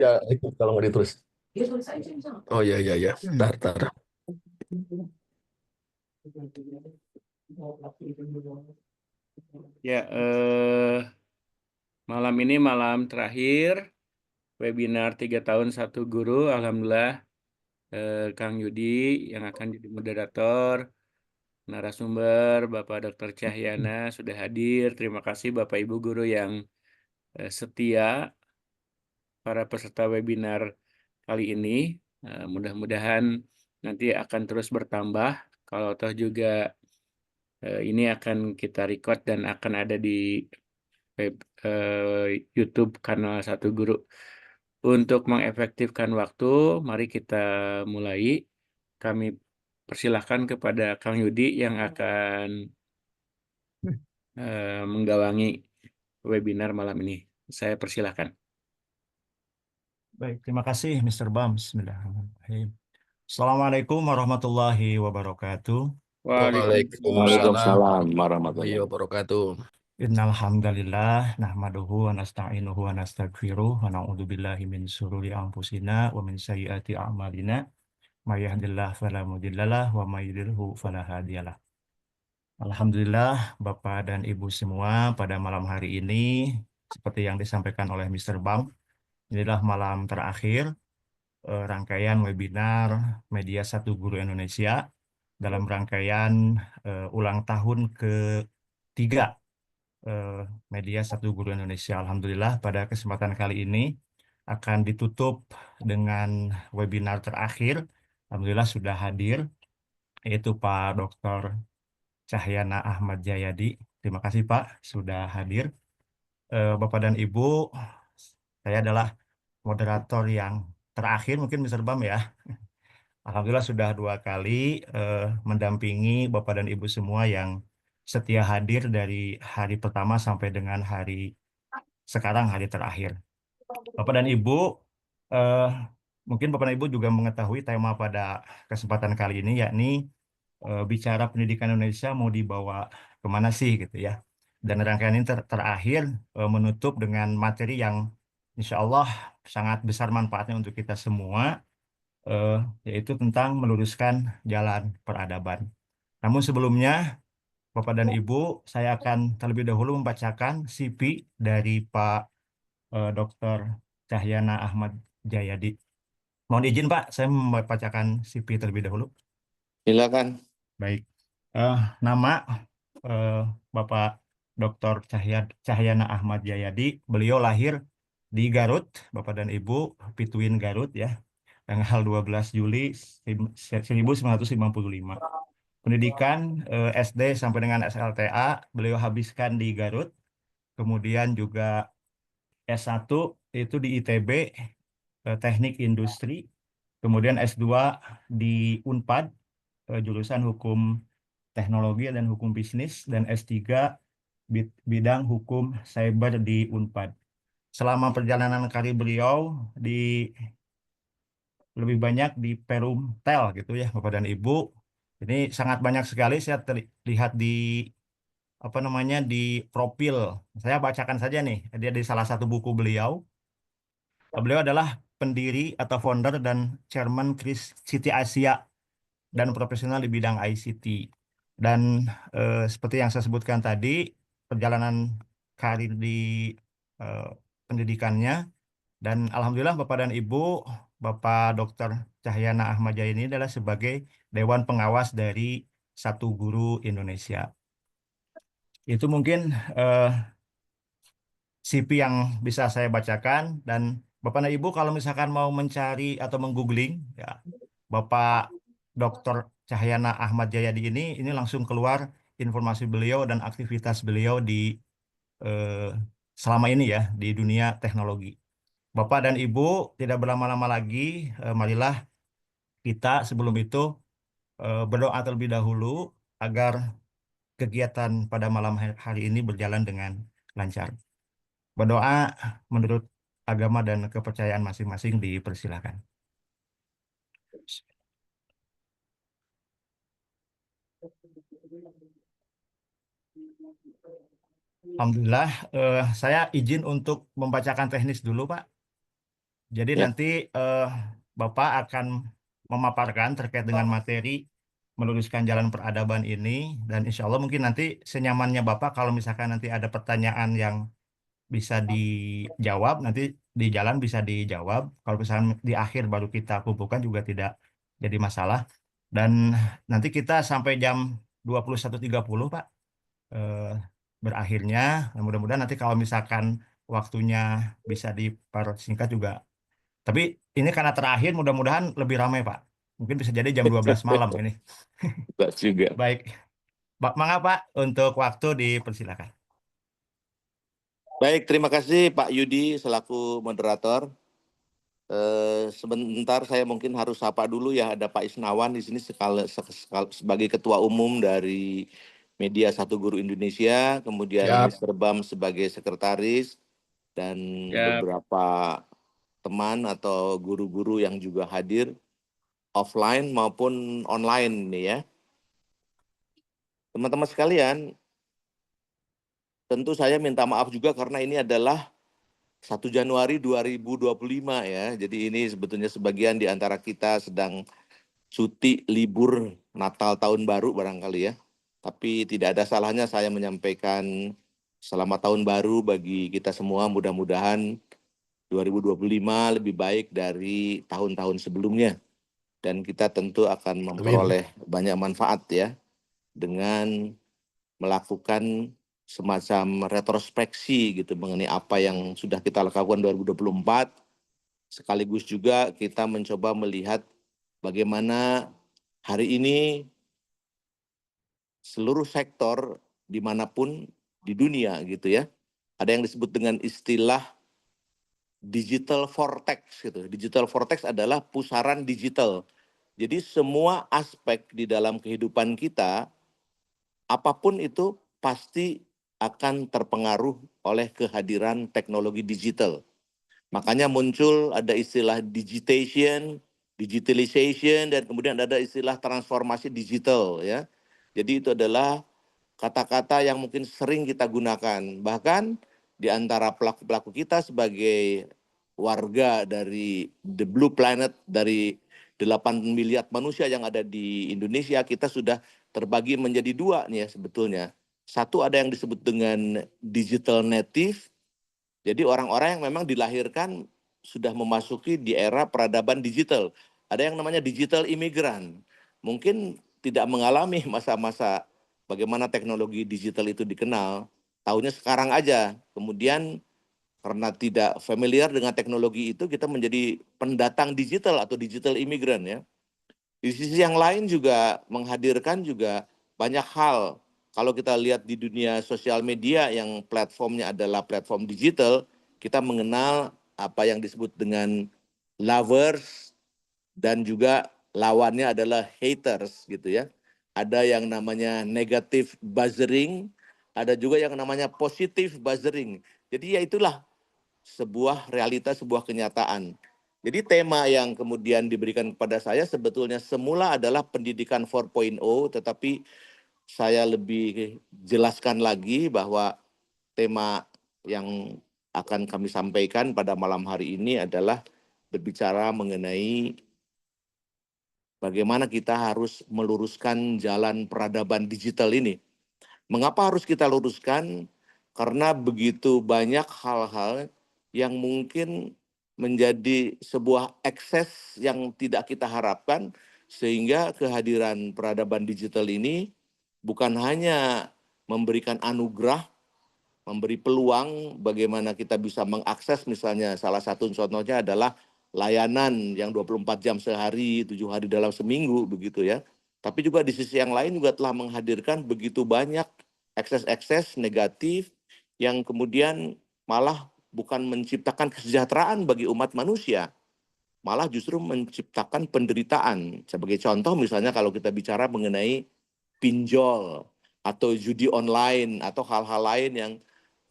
Ya, itu kalau nggak ditulis. Oh iya iya iya. Tar tar. Ya, malam ini malam terakhir webinar 3 tahun satu guru. Alhamdulillah, Kang Yudi yang akan jadi moderator, narasumber Bapak Dr. Cahyana sudah hadir. Terima kasih Bapak Ibu guru yang setia para peserta webinar kali ini. Mudah-mudahan nanti akan terus bertambah. Kalau toh juga ini akan kita record dan akan ada di web, YouTube kanal Satu Guru. Untuk mengefektifkan waktu, mari kita mulai. Kami persilahkan kepada Kang Yudi yang akan menggawangi webinar malam ini. Saya persilahkan. Baik, terima kasih Mr. Bam. Bismillahirrahmanirrahim. Assalamualaikum warahmatullahi wabarakatuh. Waalaikumsalam. Waalaikumsalam Waalaikumsalam warahmatullahi warahmatullahi wabarakatuh. Innal hamdalillah nahmaduhu wa nasta'inuhu wa nastaghfiruh wa na'udzu billahi min syururi anfusina wa min sayyiati a'malina may yahdihillahu fala mudhillalah wa may yudhlilhu fala hadiyalah. Alhamdulillah Bapak dan Ibu semua, pada malam hari ini seperti yang disampaikan oleh Mr. Bam, inilah malam terakhir rangkaian webinar Media Satu Guru Indonesia dalam rangkaian ulang tahun ketiga eh, Media Satu Guru Indonesia. Alhamdulillah pada kesempatan kali ini akan ditutup dengan webinar terakhir. Alhamdulillah sudah hadir, yaitu Pak Dr. Cahyana Ahmad Jayadi. Terima kasih Pak sudah hadir. Bapak dan Ibu, saya adalah moderator yang terakhir mungkin Mr. Bam ya. Alhamdulillah sudah 2 kali mendampingi Bapak dan Ibu semua yang setia hadir dari hari pertama sampai dengan hari sekarang, hari terakhir. Bapak dan Ibu, eh, mungkin Bapak dan Ibu juga mengetahui tema pada kesempatan kali ini, yakni bicara pendidikan Indonesia mau dibawa kemana sih gitu ya. Dan rangkaian ini terakhir menutup dengan materi yang insya Allah sangat besar manfaatnya untuk kita semua, eh, yaitu tentang meluruskan jalan peradaban. Namun sebelumnya, Bapak dan Ibu, saya akan terlebih dahulu membacakan CV dari Pak Dr. Cahyana Ahmad Jayadi. Mohon izin Pak, saya membacakan CV terlebih dahulu. Silakan. Baik. Eh, Nama eh, Bapak Dr. Cahyana Ahmad Jayadi, beliau lahir di Garut, Bapak dan Ibu, Pituin Garut ya, tanggal 12 Juli 1955. Pendidikan SD sampai dengan SLTA beliau habiskan di Garut, kemudian juga S1 itu di ITB, Teknik Industri, kemudian S2 di Unpad, jurusan Hukum Teknologi dan Hukum Bisnis, dan S3 bidang Hukum Cyber di Unpad. Selama perjalanan karir beliau di lebih banyak di Perumtel gitu ya Bapak dan Ibu. Ini sangat banyak sekali saya terlihat di apa namanya di profil. Saya bacakan saja nih. Dia di salah satu buku beliau. Beliau adalah pendiri atau founder dan chairman Chris City Asia dan profesional di bidang ICT. Dan seperti yang saya sebutkan tadi, perjalanan karir di eh, pendidikannya, dan Alhamdulillah Bapak dan Ibu, Bapak Dr. Cahyana Ahmad Jaya ini adalah sebagai Dewan Pengawas dari Satu Guru Indonesia. Itu mungkin eh, CV yang bisa saya bacakan, dan Bapak dan Ibu kalau misalkan mau mencari atau menggoogling ya Bapak Dr. Cahyana Ahmad Jayadi ini langsung keluar informasi beliau dan aktivitas beliau di eh, selama ini ya di dunia teknologi. Bapak dan Ibu, tidak berlama-lama lagi, marilah kita sebelum itu berdoa terlebih dahulu agar kegiatan pada malam hari ini berjalan dengan lancar. Berdoa menurut agama dan kepercayaan masing-masing dipersilakan. Alhamdulillah, saya izin untuk membacakan teknis dulu, Pak. Jadi Ya. nanti Bapak akan memaparkan terkait dengan materi meluruskan jalan peradaban ini, dan insya Allah mungkin nanti senyamannya Bapak kalau misalkan nanti ada pertanyaan yang bisa dijawab, nanti di jalan bisa dijawab. Kalau misalkan di akhir baru kita kumpulkan juga tidak jadi masalah. Dan nanti kita sampai jam 21.30 Pak eh, berakhirnya. Nah, mudah-mudahan nanti kalau misalkan waktunya bisa dipersingkat juga. Tapi ini karena terakhir mudah-mudahan lebih ramai Pak. Mungkin bisa jadi jam 12 malam ini. Enggak juga. Baik. Mangga Pak untuk waktu dipersilakan. Baik, terima kasih Pak Yudi selaku moderator. Sebentar saya mungkin harus sapa dulu ya, ada Pak Isnawan di sini sebagai Ketua Umum dari Media Satu Guru Indonesia, kemudian Siap. Mr. Bam sebagai Sekretaris, dan Ya, beberapa teman atau guru-guru yang juga hadir offline maupun online nih ya. Teman-teman sekalian, tentu saya minta maaf juga karena ini adalah 1 Januari 2025 ya. Jadi ini sebetulnya sebagian di antara kita sedang cuti libur Natal Tahun Baru barangkali ya. Tapi tidak ada salahnya saya menyampaikan selamat tahun baru bagi kita semua. Mudah-mudahan 2025 lebih baik dari tahun-tahun sebelumnya. Dan kita tentu akan memperoleh banyak manfaat ya dengan melakukan semacam retrospeksi gitu mengenai apa yang sudah kita lakukan 2024. Sekaligus juga kita mencoba melihat bagaimana hari ini seluruh sektor dimanapun di dunia gitu ya. Ada yang disebut dengan istilah digital vortex gitu. Digital vortex adalah pusaran digital. Jadi semua aspek di dalam kehidupan kita, apapun itu pasti akan terpengaruh oleh kehadiran teknologi digital. Makanya muncul ada istilah digitalization, dan kemudian ada istilah transformasi digital ya. Jadi itu adalah kata-kata yang mungkin sering kita gunakan. Bahkan di antara pelaku-pelaku kita sebagai warga dari the blue planet, dari 8 miliar manusia yang ada di Indonesia, kita sudah terbagi menjadi dua nih ya sebetulnya. Satu ada yang disebut dengan digital native, jadi orang-orang yang memang dilahirkan sudah memasuki di era peradaban digital. Ada yang namanya digital imigran. Mungkin tidak mengalami masa-masa bagaimana teknologi digital itu dikenal. Tahunya sekarang aja. Kemudian karena tidak familiar dengan teknologi itu, kita menjadi pendatang digital atau digital imigran ya. Di sisi yang lain juga menghadirkan juga banyak hal. Kalau kita lihat di dunia sosial media yang platformnya adalah platform digital, kita mengenal apa yang disebut dengan lovers dan juga lawannya adalah haters gitu ya. Ada yang namanya negative buzzering, ada juga yang namanya positive buzzering. Jadi ya itulah sebuah realita, sebuah kenyataan. Jadi tema yang kemudian diberikan kepada saya sebetulnya semula adalah pendidikan 4.0, tetapi saya lebih jelaskan lagi bahwa tema yang akan kami sampaikan pada malam hari ini adalah berbicara mengenai bagaimana kita harus meluruskan jalan peradaban digital ini. Mengapa harus kita luruskan? Karena begitu banyak hal-hal yang mungkin menjadi sebuah ekses yang tidak kita harapkan, sehingga kehadiran peradaban digital ini bukan hanya memberikan anugerah, memberi peluang bagaimana kita bisa mengakses, misalnya salah satu contohnya adalah layanan yang 24 jam sehari, 7 hari dalam seminggu begitu ya. Tapi juga di sisi yang lain juga telah menghadirkan begitu banyak ekses-ekses negatif yang kemudian malah bukan menciptakan kesejahteraan bagi umat manusia, malah justru menciptakan penderitaan. Sebagai contoh misalnya kalau kita bicara mengenai pinjol atau judi online atau hal-hal lain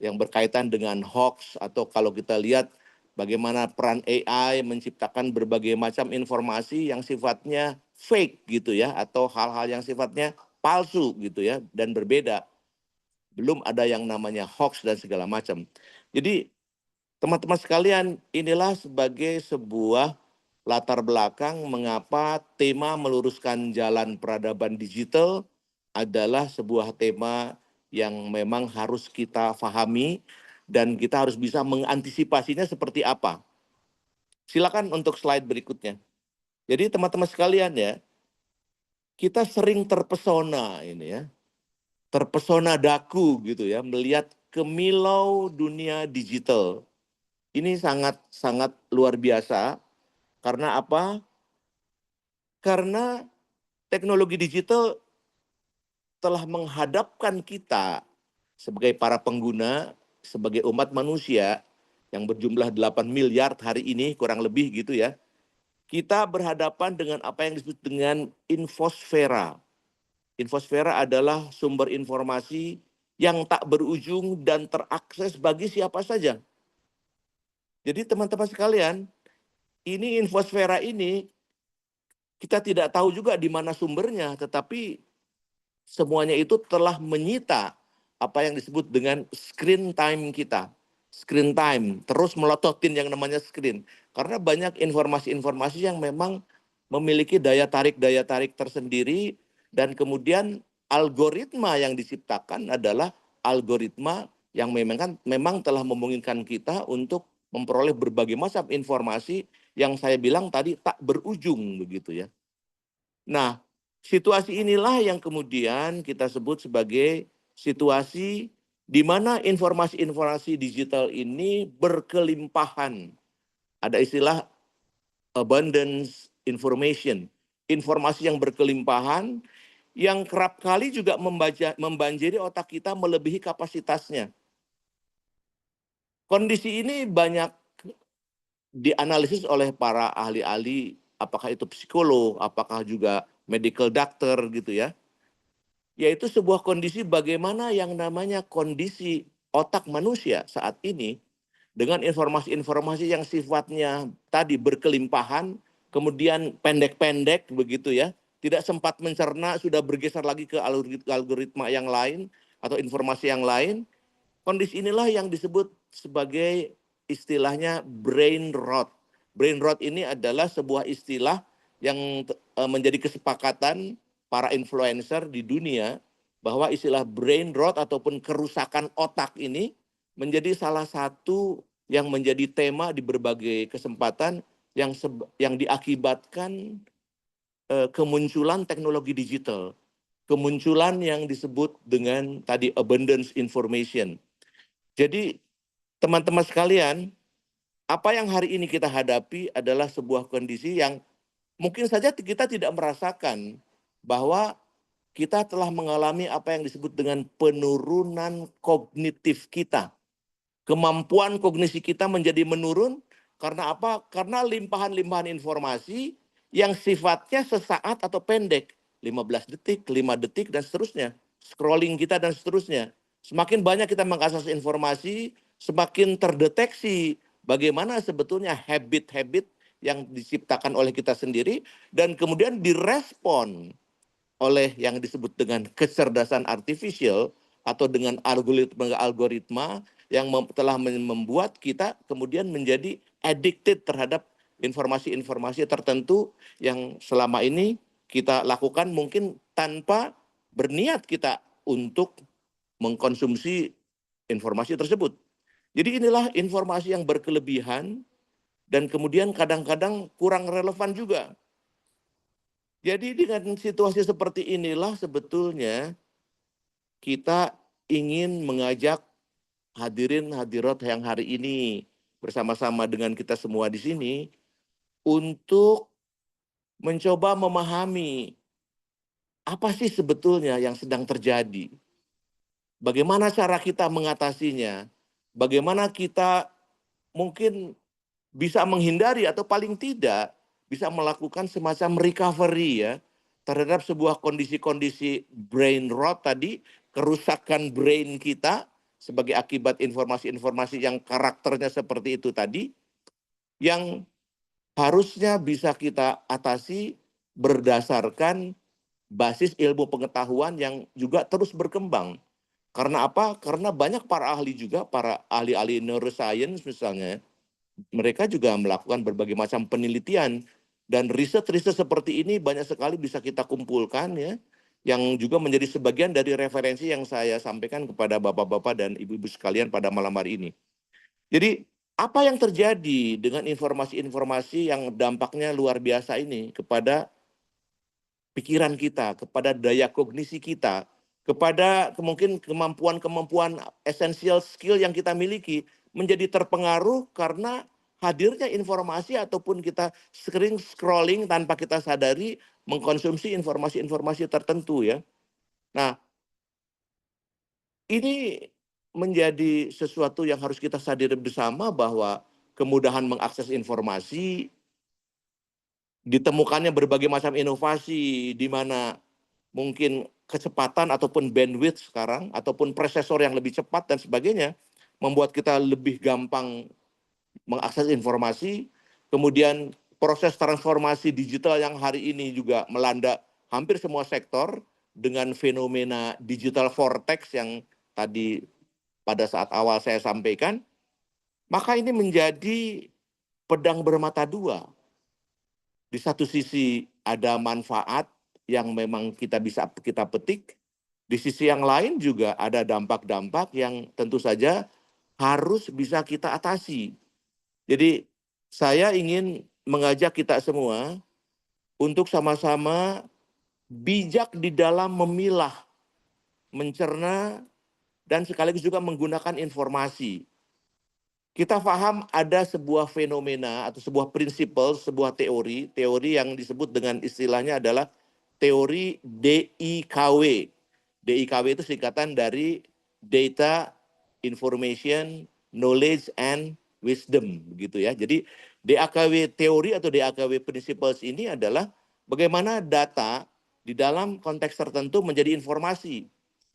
yang berkaitan dengan hoax, atau kalau kita lihat bagaimana peran AI menciptakan berbagai macam informasi yang sifatnya fake gitu ya, atau hal-hal yang sifatnya palsu gitu ya dan berbeda. Belum ada yang namanya hoax dan segala macam. Jadi Teman-teman sekalian, inilah sebagai sebuah latar belakang mengapa tema meluruskan jalan peradaban digital adalah sebuah tema yang memang harus kita pahami dan kita harus bisa mengantisipasinya seperti apa. Silakan untuk slide berikutnya. Jadi teman-teman sekalian ya, kita sering terpesona ini ya, terpesona daku gitu ya, melihat kemilau dunia digital. Ini sangat luar biasa. Karena apa? Karena teknologi digital telah menghadapkan kita sebagai para pengguna, sebagai umat manusia yang berjumlah 8 miliar hari ini kurang lebih gitu ya. Kita berhadapan dengan apa yang disebut dengan infosfera. Infosfera adalah sumber informasi yang tak berujung dan terakses bagi siapa saja. Jadi teman-teman sekalian, ini infosfera ini kita tidak tahu juga di mana sumbernya, tetapi semuanya itu telah menyita apa yang disebut dengan screen time kita. Screen time, terus melototin yang namanya screen. Karena banyak informasi-informasi yang memang memiliki daya tarik tersendiri, dan kemudian algoritma yang diciptakan adalah algoritma yang memang telah memungkinkan kita untuk memperoleh berbagai macam informasi yang saya bilang tadi tak berujung begitu ya. Nah, situasi inilah yang kemudian kita sebut sebagai situasi di mana informasi-informasi digital ini berkelimpahan. Ada istilah abundance information, informasi yang berkelimpahan yang kerap kali juga membanjiri otak kita melebihi kapasitasnya. Kondisi ini banyak dianalisis oleh para ahli-ahli, apakah itu psikolog, apakah juga medical doctor gitu ya. Yaitu sebuah kondisi bagaimana yang namanya kondisi otak manusia saat ini dengan informasi-informasi yang sifatnya tadi berkelimpahan, kemudian pendek-pendek begitu ya, tidak sempat mencerna, sudah bergeser lagi ke algoritma yang lain atau informasi yang lain. Kondisi inilah yang disebut sebagai istilahnya brain rot. Brain rot ini adalah sebuah istilah yang menjadi kesepakatan para influencer di dunia bahwa istilah brain rot ataupun kerusakan otak ini menjadi salah satu yang menjadi tema di berbagai kesempatan yang diakibatkan kemunculan teknologi digital, kemunculan yang disebut dengan tadi abundance information. Jadi teman-teman sekalian, apa yang hari ini kita hadapi adalah sebuah kondisi yang mungkin saja kita tidak merasakan bahwa kita telah mengalami apa yang disebut dengan penurunan kognitif kita. Kemampuan kognisi kita menjadi menurun karena apa? Karena limpahan-limpahan informasi yang sifatnya sesaat atau pendek. 15 detik, 5 detik, dan seterusnya. Scrolling kita dan seterusnya. Semakin banyak kita mengakses informasi, semakin terdeteksi bagaimana sebetulnya habit-habit yang diciptakan oleh kita sendiri dan kemudian direspon oleh yang disebut dengan kecerdasan artificial atau dengan algoritma yang telah membuat kita kemudian menjadi addicted terhadap informasi-informasi tertentu yang selama ini kita lakukan mungkin tanpa berniat kita untuk mengkonsumsi informasi tersebut. Jadi inilah informasi yang berkelebihan dan kemudian kadang-kadang kurang relevan juga. Jadi dengan situasi seperti inilah sebetulnya kita ingin mengajak hadirin hadirat yang hari ini bersama-sama dengan kita semua di sini untuk mencoba memahami apa sih sebetulnya yang sedang terjadi. Bagaimana cara kita mengatasinya? Bagaimana kita mungkin bisa menghindari atau paling tidak bisa melakukan semacam recovery ya terhadap sebuah kondisi-kondisi brain rot tadi, kerusakan brain kita sebagai akibat informasi-informasi yang karakternya seperti itu tadi, yang harusnya bisa kita atasi berdasarkan basis ilmu pengetahuan yang juga terus berkembang. Karena apa? Karena banyak para ahli juga, para ahli-ahli neuroscience misalnya, mereka juga melakukan berbagai macam penelitian dan riset-riset seperti ini banyak sekali bisa kita kumpulkan ya, yang juga menjadi sebagian dari referensi yang saya sampaikan kepada bapak-bapak dan ibu-ibu sekalian pada malam hari ini. Jadi apa yang terjadi dengan informasi-informasi yang dampaknya luar biasa ini kepada pikiran kita, kepada daya kognisi kita, kepada mungkin kemampuan-kemampuan essential skill yang kita miliki menjadi terpengaruh karena hadirnya informasi ataupun kita sering scrolling tanpa kita sadari mengkonsumsi informasi-informasi tertentu ya. Nah, ini menjadi sesuatu yang harus kita sadari bersama bahwa kemudahan mengakses informasi, ditemukannya berbagai macam inovasi di mana mungkin kecepatan ataupun bandwidth sekarang ataupun prosesor yang lebih cepat dan sebagainya membuat kita lebih gampang mengakses informasi. Kemudian proses transformasi digital yang hari ini juga melanda hampir semua sektor dengan fenomena digital vortex yang tadi pada saat awal saya sampaikan, maka ini menjadi pedang bermata dua. Di satu sisi ada manfaat yang memang kita bisa kita petik, di sisi yang lain juga ada dampak-dampak yang tentu saja harus bisa kita atasi. Jadi saya ingin mengajak kita semua untuk sama-sama bijak di dalam memilah, mencerna, dan sekaligus juga menggunakan informasi. Kita paham ada sebuah fenomena atau sebuah prinsipal, sebuah teori yang disebut dengan istilahnya adalah teori DIKW. DIKW itu singkatan dari Data, Information, Knowledge, and Wisdom, gitu ya. Jadi DIKW teori atau DIKW principles ini adalah bagaimana data di dalam konteks tertentu menjadi informasi.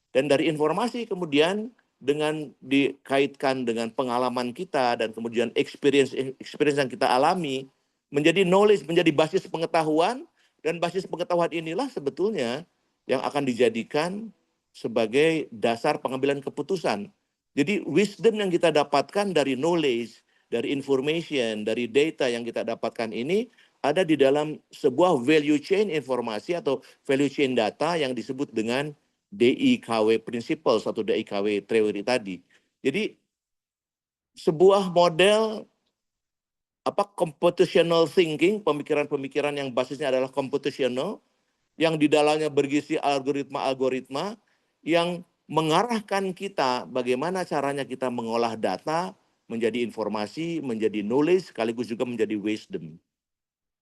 Dan dari informasi kemudian dengan dikaitkan dengan pengalaman kita dan kemudian experience yang kita alami menjadi knowledge, menjadi basis pengetahuan, dan basis pengetahuan inilah sebetulnya yang akan dijadikan sebagai dasar pengambilan keputusan. Jadi wisdom yang kita dapatkan dari knowledge, dari information, dari data yang kita dapatkan ini ada di dalam sebuah value chain informasi atau value chain data yang disebut dengan DIKW principles atau DIKW teori tadi. Jadi sebuah model computational thinking, pemikiran-pemikiran yang basisnya adalah computational, yang di dalamnya berisi algoritma-algoritma yang mengarahkan kita bagaimana caranya kita mengolah data menjadi informasi, menjadi knowledge, sekaligus juga menjadi wisdom.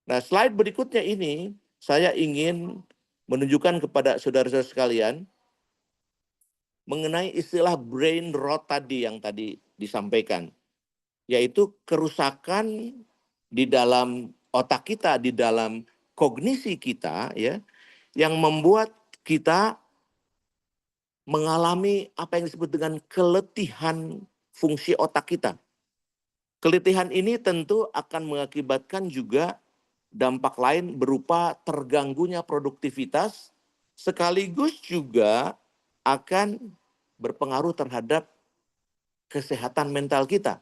Nah, slide berikutnya ini saya ingin menunjukkan kepada saudara-saudara sekalian mengenai istilah brain rot tadi yang tadi disampaikan, yaitu kerusakan di dalam otak kita, di dalam kognisi kita, ya, yang membuat kita mengalami apa yang disebut dengan keletihan fungsi otak kita. Keletihan ini tentu akan mengakibatkan juga dampak lain berupa terganggunya produktivitas, sekaligus juga akan berpengaruh terhadap kesehatan mental kita.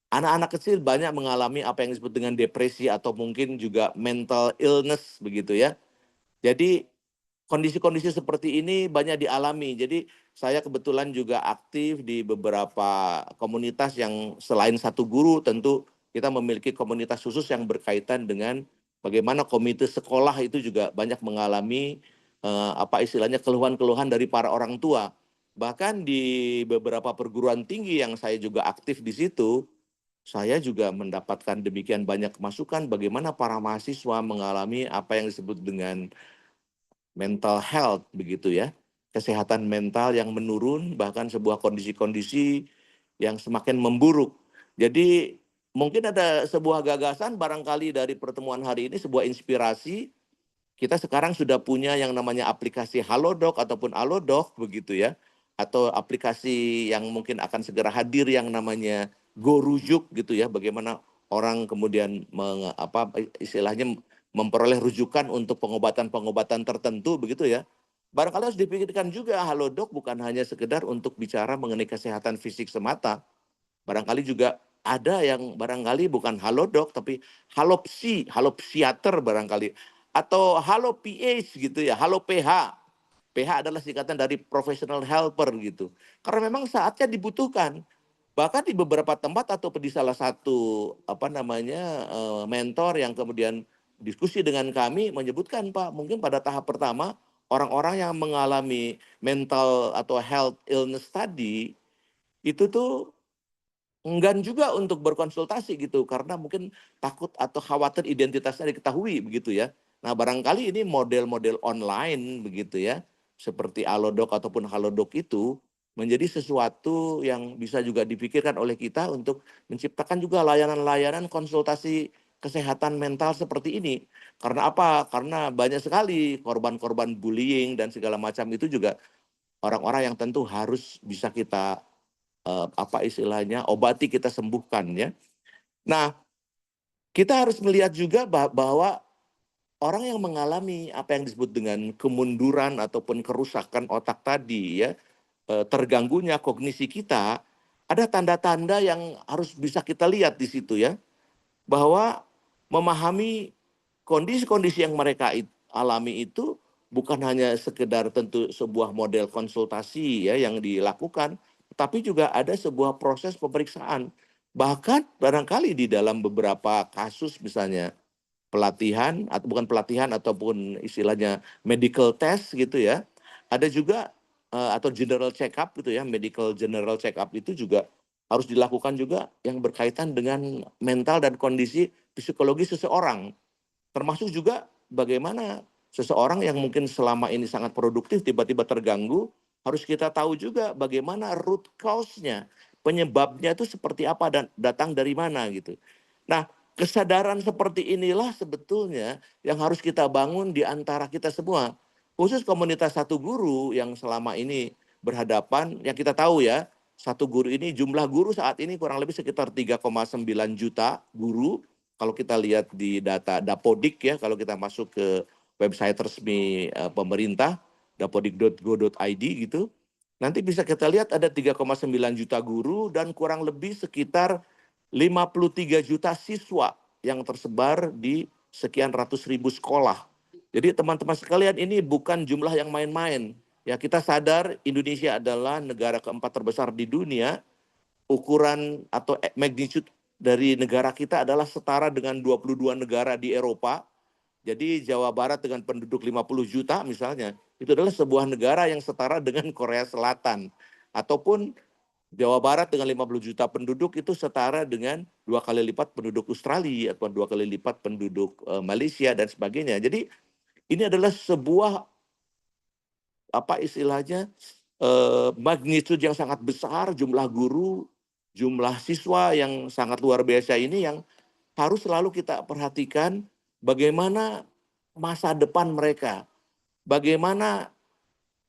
Anak-anak kecil banyak mengalami apa yang disebut dengan depresi atau mungkin juga mental illness begitu ya. Jadi kondisi-kondisi seperti ini banyak dialami. Jadi saya kebetulan juga aktif di beberapa komunitas yang selain satu guru, tentu kita memiliki komunitas khusus yang berkaitan dengan bagaimana komite sekolah itu juga banyak mengalami istilahnya keluhan-keluhan dari para orang tua. Bahkan di beberapa perguruan tinggi yang saya juga aktif di situ, saya juga mendapatkan demikian banyak masukan bagaimana para mahasiswa mengalami apa yang disebut dengan mental health begitu ya. Kesehatan mental yang menurun, bahkan sebuah kondisi-kondisi yang semakin memburuk. Jadi mungkin ada sebuah gagasan barangkali dari pertemuan hari ini, sebuah inspirasi. Kita sekarang sudah punya yang namanya aplikasi Halodoc ataupun Alodoc begitu ya. Atau aplikasi yang mungkin akan segera hadir yang namanya GoRujuk gitu ya. Bagaimana orang kemudian istilahnya memperoleh rujukan untuk pengobatan-pengobatan tertentu begitu ya. barangkali harus dipikirkan juga halodoc bukan hanya sekedar untuk bicara mengenai kesehatan fisik semata. Barangkali juga ada yang barangkali bukan halodoc tapi halopsiater barangkali. Atau halo PH gitu ya, halo PH. PH adalah singkatan dari professional helper gitu. Karena memang saatnya dibutuhkan. Bahkan di beberapa tempat atau di salah satu mentor yang kemudian diskusi dengan kami menyebutkan, Pak, mungkin pada tahap pertama orang-orang yang mengalami mental atau health illness tadi itu tuh enggan juga untuk berkonsultasi gitu karena mungkin takut atau khawatir identitasnya diketahui begitu ya. Nah, barangkali ini model-model online begitu ya, seperti Alodoc ataupun Halodoc itu menjadi sesuatu yang bisa juga dipikirkan oleh kita untuk menciptakan juga layanan-layanan konsultasi kesehatan mental seperti ini. Karena apa? Karena banyak sekali korban-korban bullying dan segala macam itu juga orang-orang yang tentu harus bisa kita obati, kita sembuhkan ya. Nah, kita harus melihat juga bahwa orang yang mengalami apa yang disebut dengan kemunduran ataupun kerusakan otak tadi ya, terganggunya kognisi kita, ada tanda-tanda yang harus bisa kita lihat di situ ya, bahwa memahami kondisi-kondisi yang mereka alami itu bukan hanya sekedar tentu sebuah model konsultasi ya yang dilakukan, tapi juga ada sebuah proses pemeriksaan. Bahkan barangkali di dalam beberapa kasus misalnya pelatihan atau bukan pelatihan ataupun istilahnya medical test gitu ya, ada juga atau general check up gitu ya, medical general check up itu juga harus dilakukan juga yang berkaitan dengan mental dan kondisi psikologi seseorang. Termasuk juga bagaimana seseorang yang mungkin selama ini sangat produktif tiba-tiba terganggu, harus kita tahu juga bagaimana root cause-nya, penyebabnya itu seperti apa dan datang dari mana gitu. Nah, kesadaran seperti inilah sebetulnya yang harus kita bangun di antara kita semua. Khusus komunitas Satu Guru yang selama ini berhadapan, yang kita tahu ya, Satu Guru ini jumlah guru saat ini kurang lebih sekitar 3,9 juta guru. Kalau kita lihat di data Dapodik ya, kalau kita masuk ke website resmi pemerintah, dapodik.go.id gitu, nanti bisa kita lihat ada 3,9 juta guru dan kurang lebih sekitar 53 juta siswa yang tersebar di sekian ratus ribu sekolah. Jadi teman-teman sekalian, ini bukan jumlah yang main-main. Ya, kita sadar Indonesia adalah negara keempat terbesar di dunia. Ukuran atau magnitude dari negara kita adalah setara dengan 22 negara di Eropa. Jadi Jawa Barat dengan penduduk 50 juta misalnya, itu adalah sebuah negara yang setara dengan Korea Selatan. Ataupun Jawa Barat dengan 50 juta penduduk itu setara dengan 2 kali lipat penduduk Australia atau 2 kali lipat penduduk Malaysia dan sebagainya. Jadi ini adalah sebuah magnitude yang sangat besar, jumlah guru, jumlah siswa yang sangat luar biasa ini yang harus selalu kita perhatikan bagaimana masa depan mereka, bagaimana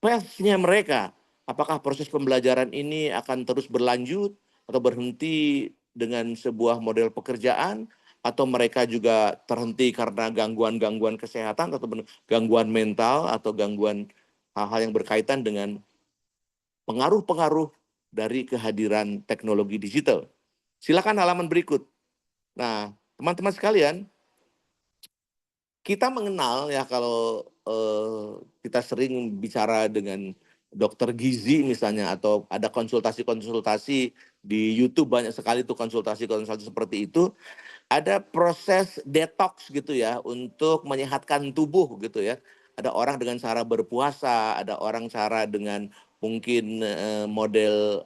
path-nya mereka. Apakah proses pembelajaran ini akan terus berlanjut atau berhenti dengan sebuah model pekerjaan, atau mereka juga terhenti karena gangguan-gangguan kesehatan atau gangguan mental atau gangguan hal-hal yang berkaitan dengan pengaruh-pengaruh dari kehadiran teknologi digital. Silakan halaman berikut. Nah, teman-teman sekalian, kita mengenal ya kalau kita sering bicara dengan dokter gizi misalnya, atau ada konsultasi-konsultasi di YouTube, banyak sekali tuh konsultasi-konsultasi seperti itu. Ada proses detox gitu ya untuk menyehatkan tubuh gitu ya. Ada orang dengan cara berpuasa, ada orang cara dengan mungkin model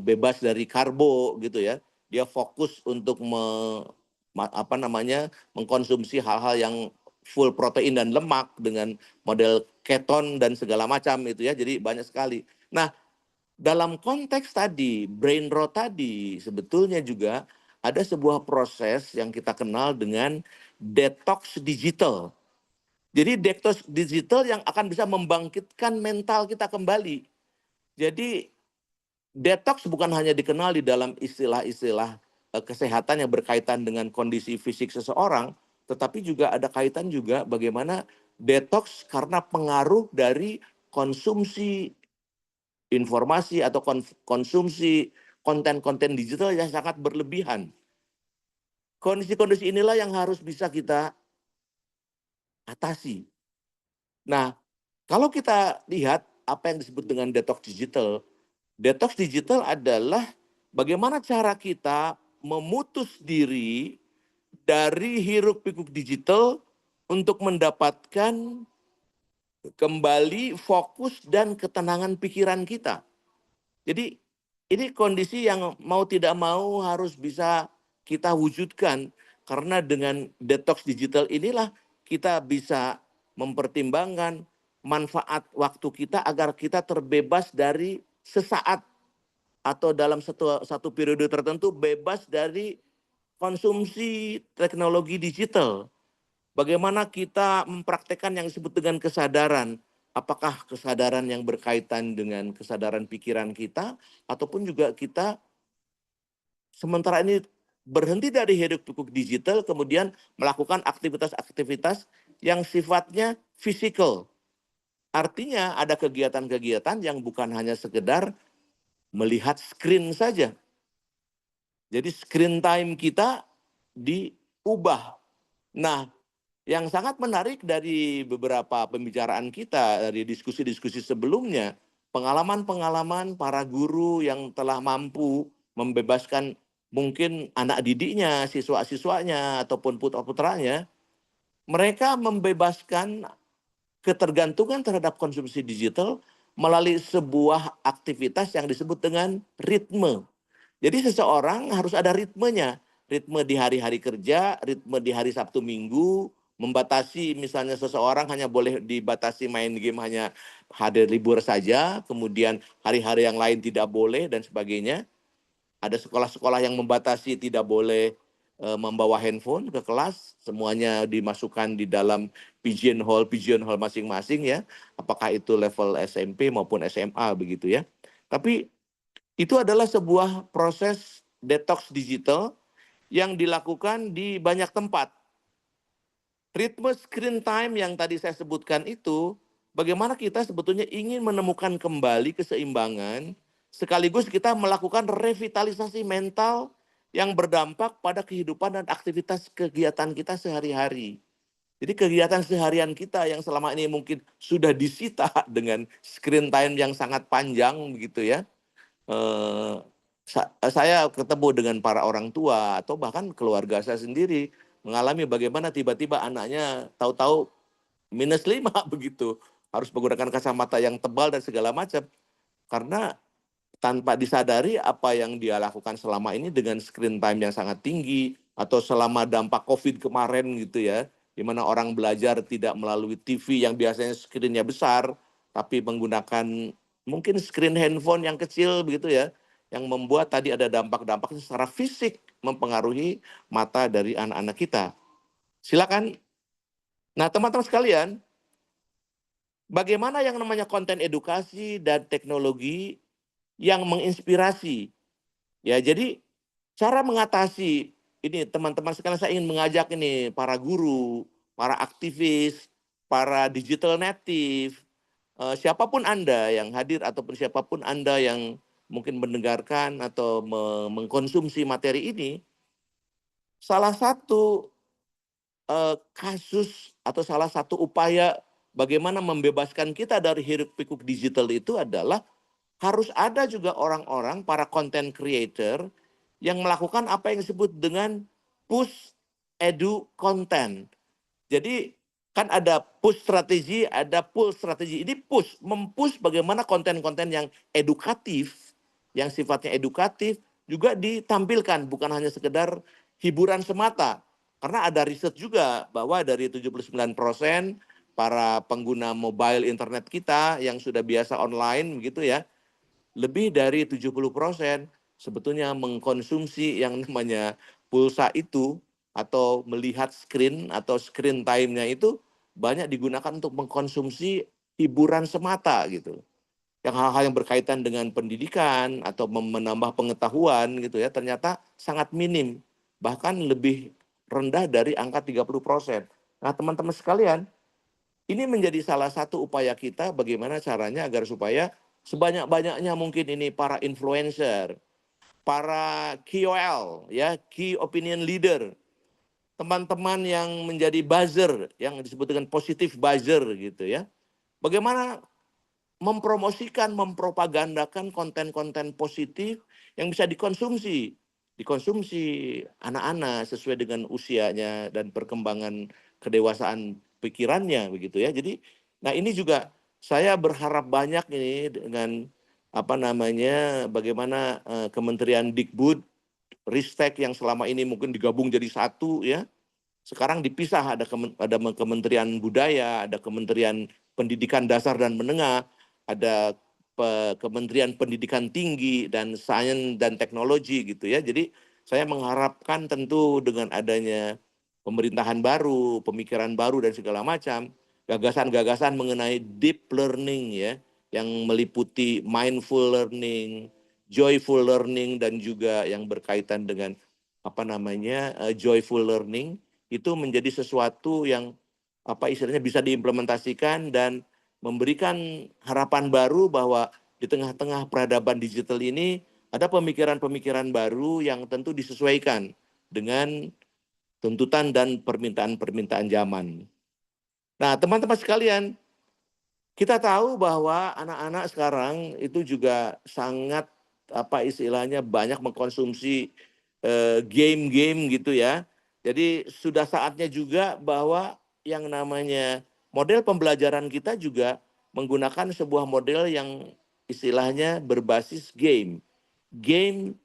bebas dari karbo gitu ya. Dia fokus untuk mengkonsumsi hal-hal yang full protein dan lemak dengan model keton dan segala macam itu ya. Jadi banyak sekali. Nah, dalam konteks tadi brain rot tadi sebetulnya juga ada sebuah proses yang kita kenal dengan detox digital. Jadi detox digital yang akan bisa membangkitkan mental kita kembali. Jadi detox bukan hanya dikenal di dalam istilah-istilah kesehatan yang berkaitan dengan kondisi fisik seseorang, tetapi juga ada kaitan juga bagaimana detox karena pengaruh dari konsumsi informasi atau konsumsi konten-konten digital yang sangat berlebihan. Kondisi-kondisi inilah yang harus bisa kita atasi. Nah, kalau kita lihat apa yang disebut dengan detox digital adalah bagaimana cara kita memutus diri dari hiruk-pikuk digital untuk mendapatkan kembali fokus dan ketenangan pikiran kita. Jadi ini kondisi yang mau tidak mau harus bisa kita wujudkan, karena dengan detox digital inilah kita bisa mempertimbangkan manfaat waktu kita agar kita terbebas dari sesaat atau dalam satu periode tertentu bebas dari konsumsi teknologi digital. Bagaimana kita mempraktekkan yang disebut dengan kesadaran. Apakah kesadaran yang berkaitan dengan kesadaran pikiran kita, ataupun juga kita sementara ini berhenti dari hiruk-pikuk digital, kemudian melakukan aktivitas-aktivitas yang sifatnya fisikal. Artinya ada kegiatan-kegiatan yang bukan hanya sekedar melihat screen saja. Jadi screen time kita diubah. Nah, yang sangat menarik dari beberapa pembicaraan kita, dari diskusi-diskusi sebelumnya, pengalaman-pengalaman para guru yang telah mampu membebaskan mungkin anak didiknya, siswa-siswanya, ataupun putra-putranya, mereka membebaskan ketergantungan terhadap konsumsi digital melalui sebuah aktivitas yang disebut dengan ritme. Jadi seseorang harus ada ritmenya. Ritme di hari-hari kerja, ritme di hari Sabtu Minggu, membatasi misalnya seseorang hanya boleh dibatasi main game hanya hari libur saja, kemudian hari-hari yang lain tidak boleh dan sebagainya. Ada sekolah-sekolah yang membatasi tidak boleh membawa handphone ke kelas, semuanya dimasukkan di dalam pigeon hole masing-masing ya. Apakah itu level SMP maupun SMA begitu ya. Tapi itu adalah sebuah proses detox digital yang dilakukan di banyak tempat. Ritme screen time yang tadi saya sebutkan itu, bagaimana kita sebetulnya ingin menemukan kembali keseimbangan, sekaligus kita melakukan revitalisasi mental yang berdampak pada kehidupan dan aktivitas kegiatan kita sehari-hari. Jadi kegiatan seharian kita yang selama ini mungkin sudah disita dengan screen time yang sangat panjang begitu ya. Saya ketemu dengan para orang tua atau bahkan keluarga saya sendiri mengalami bagaimana tiba-tiba anaknya tahu-tahu -5 begitu. Harus menggunakan kacamata yang tebal dan segala macam. Karena tanpa disadari apa yang dia lakukan selama ini dengan screen time yang sangat tinggi, atau selama dampak COVID kemarin gitu ya, di mana orang belajar tidak melalui TV yang biasanya screen-nya besar, tapi menggunakan mungkin screen handphone yang kecil begitu ya, yang membuat tadi ada dampak-dampak secara fisik mempengaruhi mata dari anak-anak kita. Silakan. Nah, teman-teman sekalian, bagaimana yang namanya konten edukasi dan teknologi yang menginspirasi? Ya, jadi cara mengatasi ini teman-teman sekalian, saya ingin mengajak ini para guru, para aktivis, para digital native, siapapun Anda yang hadir ataupun siapapun Anda yang mungkin mendengarkan atau mengkonsumsi materi ini, salah satu kasus atau salah satu upaya bagaimana membebaskan kita dari hiruk-pikuk digital itu adalah harus ada juga orang-orang, para content creator yang melakukan apa yang disebut dengan push edu content. Jadi kan ada push strategi, ada pull strategi. Ini push, mempush bagaimana konten-konten yang edukatif, yang sifatnya edukatif juga ditampilkan, bukan hanya sekedar hiburan semata. Karena ada riset juga bahwa dari 79% para pengguna mobile internet kita yang sudah biasa online begitu ya, lebih dari 70% sebetulnya mengkonsumsi yang namanya pulsa itu, atau melihat screen atau screen time-nya itu banyak digunakan untuk mengkonsumsi hiburan semata gitu. Yang hal-hal yang berkaitan dengan pendidikan atau menambah pengetahuan gitu ya, ternyata sangat minim, bahkan lebih rendah dari angka 30%. Nah, teman-teman sekalian, Ini menjadi salah satu upaya kita bagaimana caranya agar supaya sebanyak-banyaknya mungkin ini para influencer, para KOL, ya, key opinion leader, teman-teman yang menjadi buzzer, yang disebut dengan positive buzzer gitu ya. Bagaimana mempromosikan, mempropagandakan konten-konten positif yang bisa dikonsumsi anak-anak sesuai dengan usianya dan perkembangan kedewasaan pikirannya begitu ya. Jadi, nah ini juga saya berharap banyak ini dengan bagaimana Kementerian Dikbud, Ristek yang selama ini mungkin digabung jadi satu ya. Sekarang dipisah, ada Kementerian Budaya, ada Kementerian Pendidikan Dasar dan Menengah, ada Kementerian Pendidikan Tinggi dan Sains dan Teknologi gitu ya. Jadi saya mengharapkan tentu dengan adanya pemerintahan baru, pemikiran baru dan segala macam, gagasan-gagasan mengenai deep learning ya, yang meliputi mindful learning, joyful learning dan juga yang berkaitan dengan joyful learning itu menjadi sesuatu yang istilahnya bisa diimplementasikan dan memberikan harapan baru bahwa di tengah-tengah peradaban digital ini ada pemikiran-pemikiran baru yang tentu disesuaikan dengan tuntutan dan permintaan-permintaan zaman. Nah, teman-teman sekalian, kita tahu bahwa anak-anak sekarang itu juga sangat banyak mengkonsumsi game-game gitu ya. Jadi sudah saatnya juga bahwa yang namanya model pembelajaran kita juga menggunakan sebuah model yang istilahnya berbasis game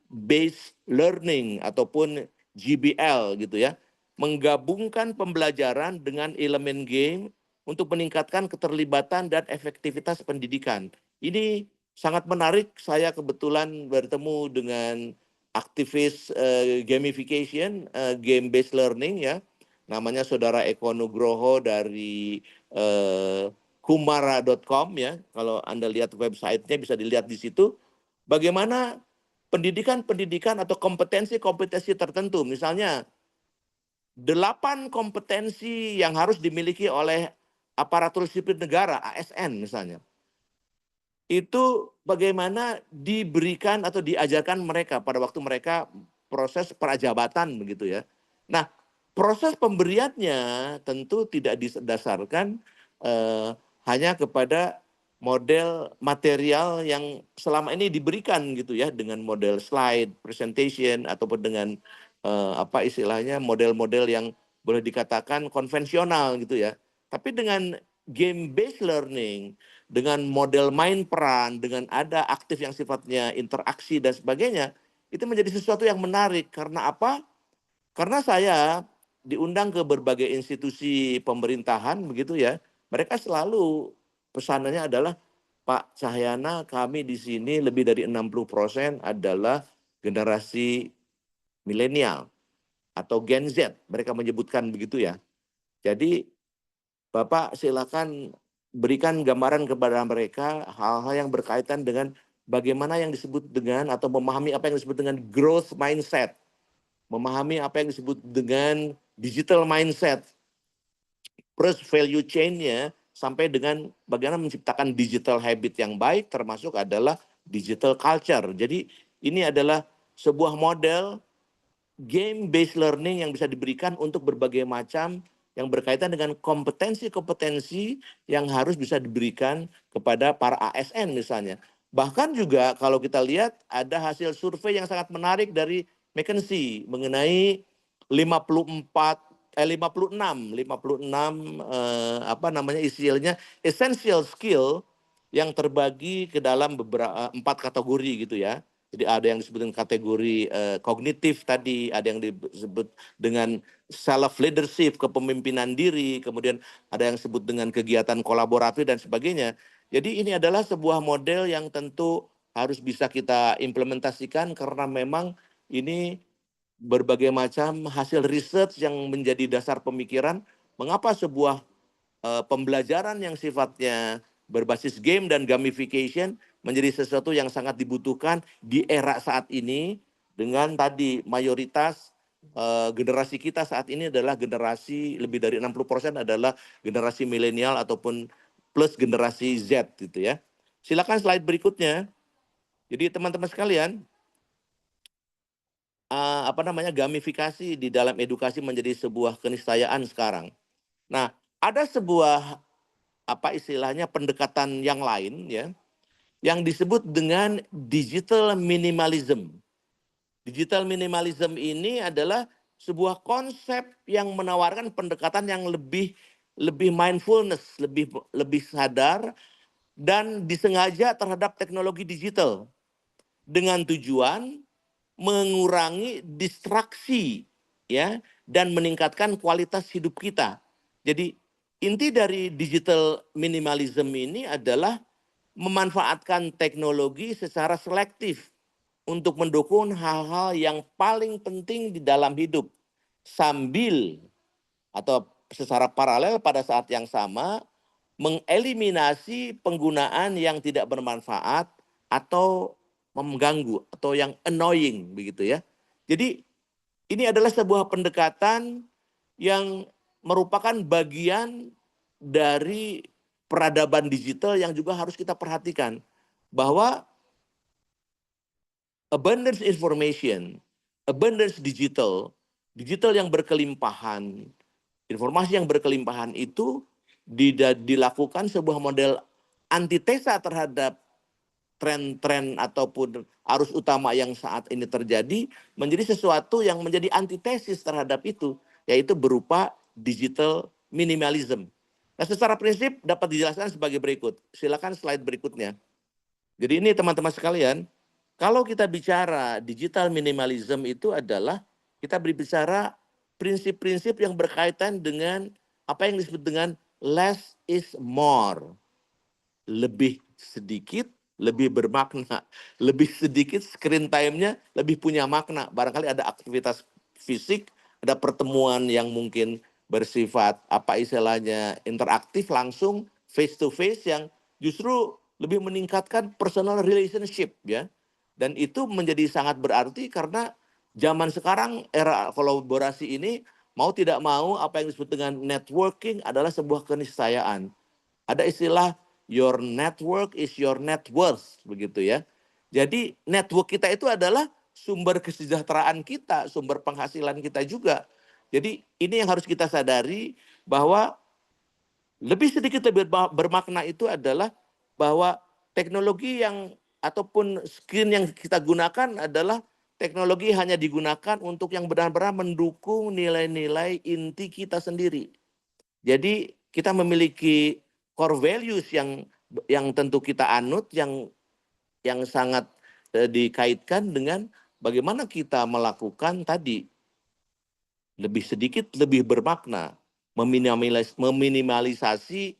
based learning ataupun GBL gitu ya. Menggabungkan pembelajaran dengan elemen game untuk meningkatkan keterlibatan dan efektivitas pendidikan. Ini sangat menarik. Saya kebetulan bertemu dengan aktivis gamification, game based learning ya, namanya Saudara Eko Nugroho dari kumara.com ya. Kalau Anda lihat websitenya bisa dilihat di situ bagaimana pendidikan atau kompetensi-kompetensi tertentu, misalnya 8 kompetensi yang harus dimiliki oleh aparatur sipil negara, ASN misalnya. Itu bagaimana diberikan atau diajarkan mereka pada waktu mereka proses prajabatan begitu ya. Nah, proses pemberiannya tentu tidak didasarkan hanya kepada model material yang selama ini diberikan gitu ya, dengan model slide, presentation ataupun dengan model-model yang boleh dikatakan konvensional gitu ya. Tapi dengan game based learning, dengan model main peran, dengan ada aktif yang sifatnya interaksi dan sebagainya, itu menjadi sesuatu yang menarik. Karena apa? Karena saya diundang ke berbagai institusi pemerintahan begitu ya. Mereka selalu pesanannya adalah, Pak Cahyana, kami di sini lebih dari 60% adalah generasi milenial atau Gen Z. Mereka menyebutkan begitu ya. Jadi Bapak silakan berikan gambaran kepada mereka hal-hal yang berkaitan dengan bagaimana yang disebut dengan atau memahami apa yang disebut dengan growth mindset. Memahami apa yang disebut dengan digital mindset. Plus value chain-nya sampai dengan bagaimana menciptakan digital habit yang baik termasuk adalah digital culture. Jadi ini adalah sebuah model game based learning yang bisa diberikan untuk berbagai macam yang berkaitan dengan kompetensi-kompetensi yang harus bisa diberikan kepada para ASN misalnya. Bahkan juga kalau kita lihat ada hasil survei yang sangat menarik dari McKinsey mengenai 56 istilahnya essential skill yang terbagi ke dalam beberapa 4 kategori gitu ya. Jadi ada yang disebut dengan kategori kognitif tadi, ada yang disebut dengan self leadership, kepemimpinan diri, kemudian ada yang disebut dengan kegiatan kolaboratif dan sebagainya. Jadi ini adalah sebuah model yang tentu harus bisa kita implementasikan karena memang ini berbagai macam hasil riset yang menjadi dasar pemikiran mengapa sebuah pembelajaran yang sifatnya berbasis game dan gamification menjadi sesuatu yang sangat dibutuhkan di era saat ini dengan tadi mayoritas generasi kita saat ini adalah generasi lebih dari 60% adalah generasi milenial ataupun plus generasi Z gitu ya. Silakan slide berikutnya. Jadi teman-teman sekalian, gamifikasi di dalam edukasi menjadi sebuah keniscayaan sekarang. Nah, ada sebuah istilahnya pendekatan yang lain ya, yang disebut dengan digital minimalism. Digital minimalism ini adalah sebuah konsep yang menawarkan pendekatan yang lebih mindfulness, lebih sadar dan disengaja terhadap teknologi digital dengan tujuan mengurangi distraksi ya dan meningkatkan kualitas hidup kita. Jadi inti dari digital minimalism ini adalah memanfaatkan teknologi secara selektif untuk mendukung hal-hal yang paling penting di dalam hidup sambil atau secara paralel pada saat yang sama mengeliminasi penggunaan yang tidak bermanfaat atau mengganggu atau yang annoying begitu ya. Jadi ini adalah sebuah pendekatan yang merupakan bagian dari peradaban digital yang juga harus kita perhatikan bahwa abundance information, abundance digital yang berkelimpahan, informasi yang berkelimpahan itu dilakukan sebuah model antitesa terhadap tren-tren ataupun arus utama yang saat ini terjadi menjadi sesuatu yang menjadi antitesis terhadap itu, yaitu berupa digital minimalism. Nah, secara prinsip dapat dijelaskan sebagai berikut. Silakan slide berikutnya. Jadi ini teman-teman sekalian, kalau kita bicara digital minimalism itu adalah kita berbicara prinsip-prinsip yang berkaitan dengan apa yang disebut dengan less is more. Lebih sedikit, lebih bermakna. Lebih sedikit screen time-nya lebih punya makna. Barangkali ada aktivitas fisik, ada pertemuan yang mungkin bersifat istilahnya interaktif langsung face to face yang justru lebih meningkatkan personal relationship ya. Dan itu menjadi sangat berarti karena zaman sekarang era kolaborasi ini mau tidak mau apa yang disebut dengan networking adalah sebuah keniscayaan. Ada istilah your network is your net worth begitu ya. Jadi network kita itu adalah sumber kesejahteraan kita, sumber penghasilan kita juga. Jadi ini yang harus kita sadari bahwa lebih sedikit lebih bermakna itu adalah bahwa teknologi yang ataupun screen yang kita gunakan adalah teknologi hanya digunakan untuk yang benar-benar mendukung nilai-nilai inti kita sendiri. Jadi kita memiliki core values yang tentu kita anut yang sangat dikaitkan dengan bagaimana kita melakukan tadi lebih sedikit lebih bermakna, meminimalisasi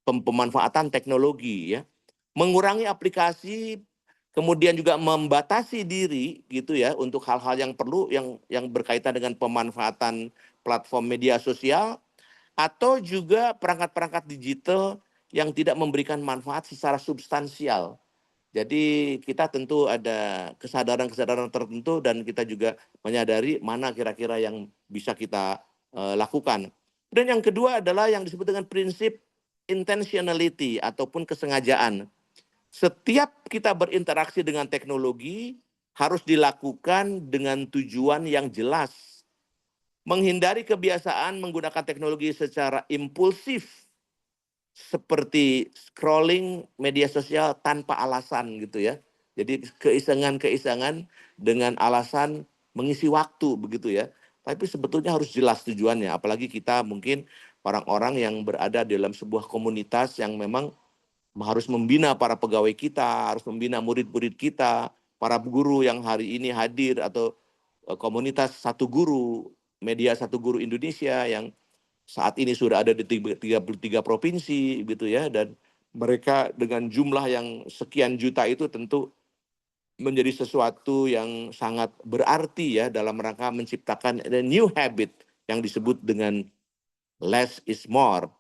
pemanfaatan teknologi ya, mengurangi aplikasi, kemudian juga membatasi diri gitu ya untuk hal-hal yang perlu yang berkaitan dengan pemanfaatan platform media sosial atau juga perangkat-perangkat digital yang tidak memberikan manfaat secara substansial. Jadi kita tentu ada kesadaran-kesadaran tertentu dan kita juga menyadari mana kira-kira yang bisa kita lakukan. Dan yang kedua adalah yang disebut dengan prinsip intentionality ataupun kesengajaan. Setiap kita berinteraksi dengan teknologi harus dilakukan dengan tujuan yang jelas. Menghindari kebiasaan menggunakan teknologi secara impulsif seperti scrolling media sosial tanpa alasan gitu ya. Jadi keisengan-keisengan dengan alasan mengisi waktu begitu ya. Tapi sebetulnya harus jelas tujuannya. Apalagi kita mungkin orang-orang yang berada dalam sebuah komunitas yang memang harus membina para pegawai kita, harus membina murid-murid kita, para guru yang hari ini hadir atau komunitas Satu Guru, media Satu Guru Indonesia yang saat ini sudah ada di 33 provinsi gitu ya, dan mereka dengan jumlah yang sekian juta itu tentu menjadi sesuatu yang sangat berarti ya dalam rangka menciptakan new habit yang disebut dengan less is more.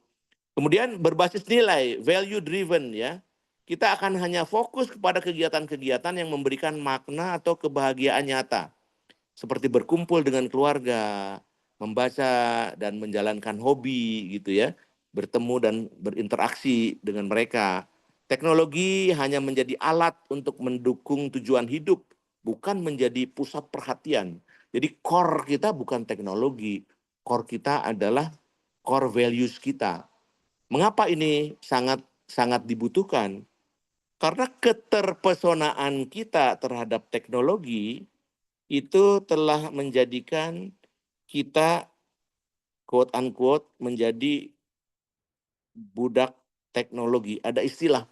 Kemudian berbasis nilai, value driven ya. Kita akan hanya fokus kepada kegiatan-kegiatan yang memberikan makna atau kebahagiaan nyata. seperti berkumpul dengan keluarga, membaca dan menjalankan hobi gitu ya, bertemu dan berinteraksi dengan mereka. Teknologi hanya menjadi alat untuk mendukung tujuan hidup, bukan menjadi pusat perhatian. Jadi core kita bukan teknologi, core kita adalah core values kita. Mengapa ini sangat dibutuhkan? Karena keterpesonaan kita terhadap teknologi itu telah menjadikan kita quote unquote menjadi budak teknologi. Ada istilah,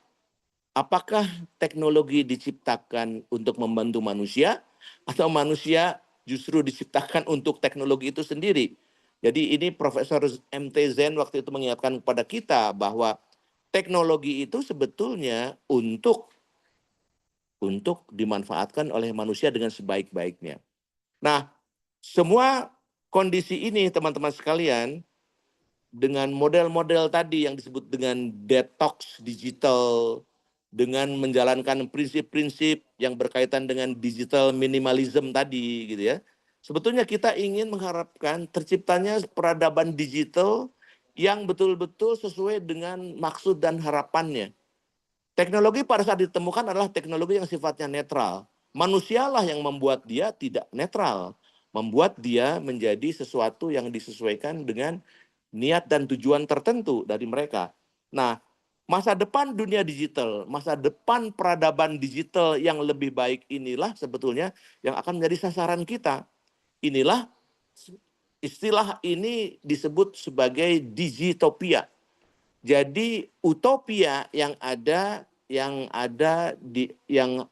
apakah teknologi diciptakan untuk membantu manusia atau manusia justru diciptakan untuk teknologi itu sendiri? Jadi ini Profesor MT Zen waktu itu mengingatkan kepada kita bahwa teknologi itu sebetulnya untuk dimanfaatkan oleh manusia dengan sebaik-baiknya. Nah, semua kondisi ini teman-teman sekalian dengan model-model tadi yang disebut dengan detox digital, dengan menjalankan prinsip-prinsip yang berkaitan dengan digital minimalism tadi gitu ya. Sebetulnya kita ingin mengharapkan terciptanya peradaban digital yang betul-betul sesuai dengan maksud dan harapannya. Teknologi pada saat ditemukan adalah teknologi yang sifatnya netral. Manusialah yang membuat dia tidak netral, membuat dia menjadi sesuatu yang disesuaikan dengan niat dan tujuan tertentu dari mereka. Nah, masa depan dunia digital, masa depan peradaban digital yang lebih baik inilah sebetulnya yang akan menjadi sasaran kita. Inilah istilah ini disebut sebagai digitopia. Jadi utopia yang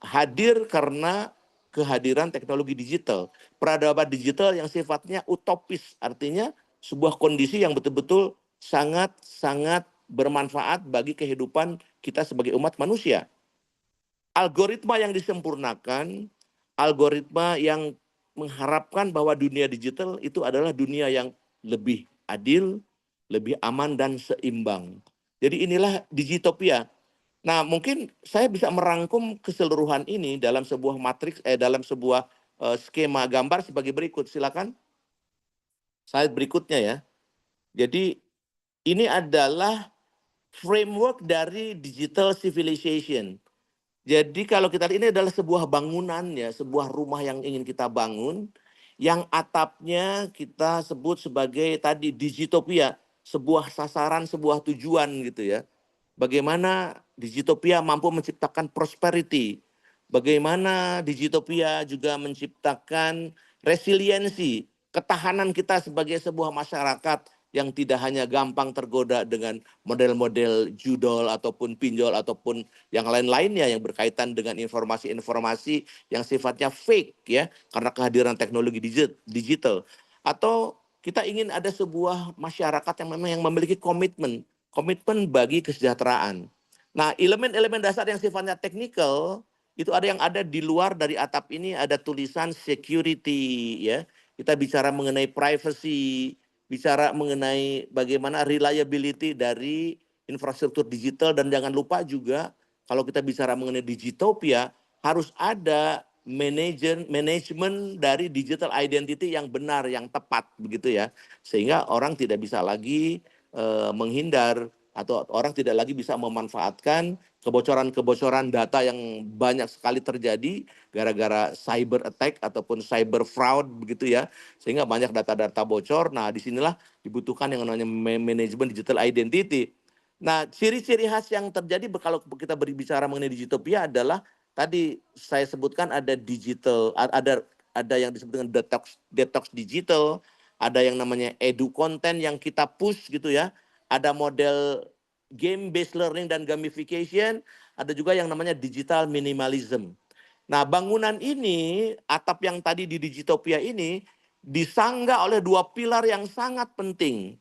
hadir karena kehadiran teknologi digital. Peradaban digital yang sifatnya utopis, artinya sebuah kondisi yang betul-betul sangat bermanfaat bagi kehidupan kita sebagai umat manusia. Algoritma yang disempurnakan, algoritma yang mengharapkan bahwa dunia digital itu adalah dunia yang lebih adil, lebih aman dan seimbang. Jadi inilah digitopia. Nah, mungkin saya bisa merangkum keseluruhan ini dalam sebuah matriks dalam sebuah skema gambar sebagai berikut. Silakan. Slide berikutnya ya. Jadi ini adalah framework dari digital civilization. Jadi kalau kita lihat ini adalah sebuah bangunan ya, sebuah rumah yang ingin kita bangun, yang atapnya kita sebut sebagai tadi digitopia, sebuah sasaran, sebuah tujuan gitu ya. Bagaimana digitopia mampu menciptakan prosperity, bagaimana digitopia juga menciptakan resiliensi, ketahanan kita sebagai sebuah masyarakat yang tidak hanya gampang tergoda dengan model-model judol ataupun pinjol ataupun yang lain-lainnya yang berkaitan dengan informasi-informasi yang sifatnya fake ya karena kehadiran teknologi digital. Atau kita ingin ada sebuah masyarakat yang memang yang memiliki komitmen bagi kesejahteraan. Nah, elemen-elemen dasar yang sifatnya teknikal itu ada di luar dari atap ini, ada tulisan security ya. Kita bicara mengenai privacy, bicara mengenai bagaimana reliability dari infrastruktur digital, dan jangan lupa juga kalau kita bicara mengenai digitopia harus ada manajemen dari digital identity yang benar, yang tepat begitu ya. Sehingga orang tidak bisa lagi menghindar atau orang tidak lagi bisa memanfaatkan kebocoran-kebocoran data yang banyak sekali terjadi gara-gara cyber attack ataupun cyber fraud begitu ya, sehingga banyak data-data bocor. Nah, disinilah dibutuhkan yang namanya manajemen digital identity. Nah, ciri-ciri khas yang terjadi kalau kita berbicara mengenai digitopia adalah tadi saya sebutkan ada digital, ada yang disebut dengan detox digital, ada yang namanya edu content yang kita push gitu ya, ada model game based learning dan gamification, ada juga yang namanya digital minimalism. Nah, bangunan ini, atap yang tadi di digitopia ini disanggah oleh dua pilar yang sangat penting.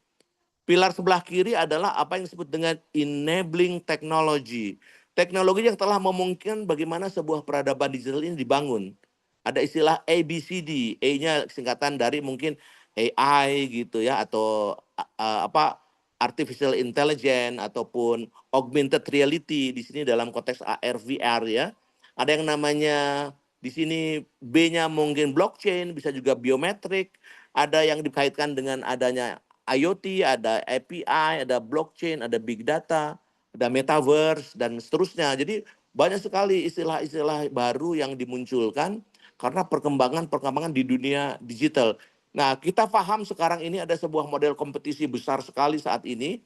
Pilar sebelah kiri adalah apa yang disebut dengan enabling technology. Teknologi yang telah memungkinkan bagaimana sebuah peradaban digital ini dibangun. Ada istilah ABCD, A-nya singkatan dari mungkin AI gitu ya, atau artificial intelligence ataupun augmented reality di sini dalam konteks AR VR ya. Ada yang namanya Di sini B-nya mungkin blockchain, bisa juga biometrik, ada yang dikaitkan dengan adanya IoT, ada API, ada blockchain, ada big data, ada metaverse, dan seterusnya. Jadi banyak sekali istilah-istilah baru yang dimunculkan karena perkembangan di dunia digital. Nah, kita paham sekarang ini ada sebuah model kompetisi besar sekali saat ini,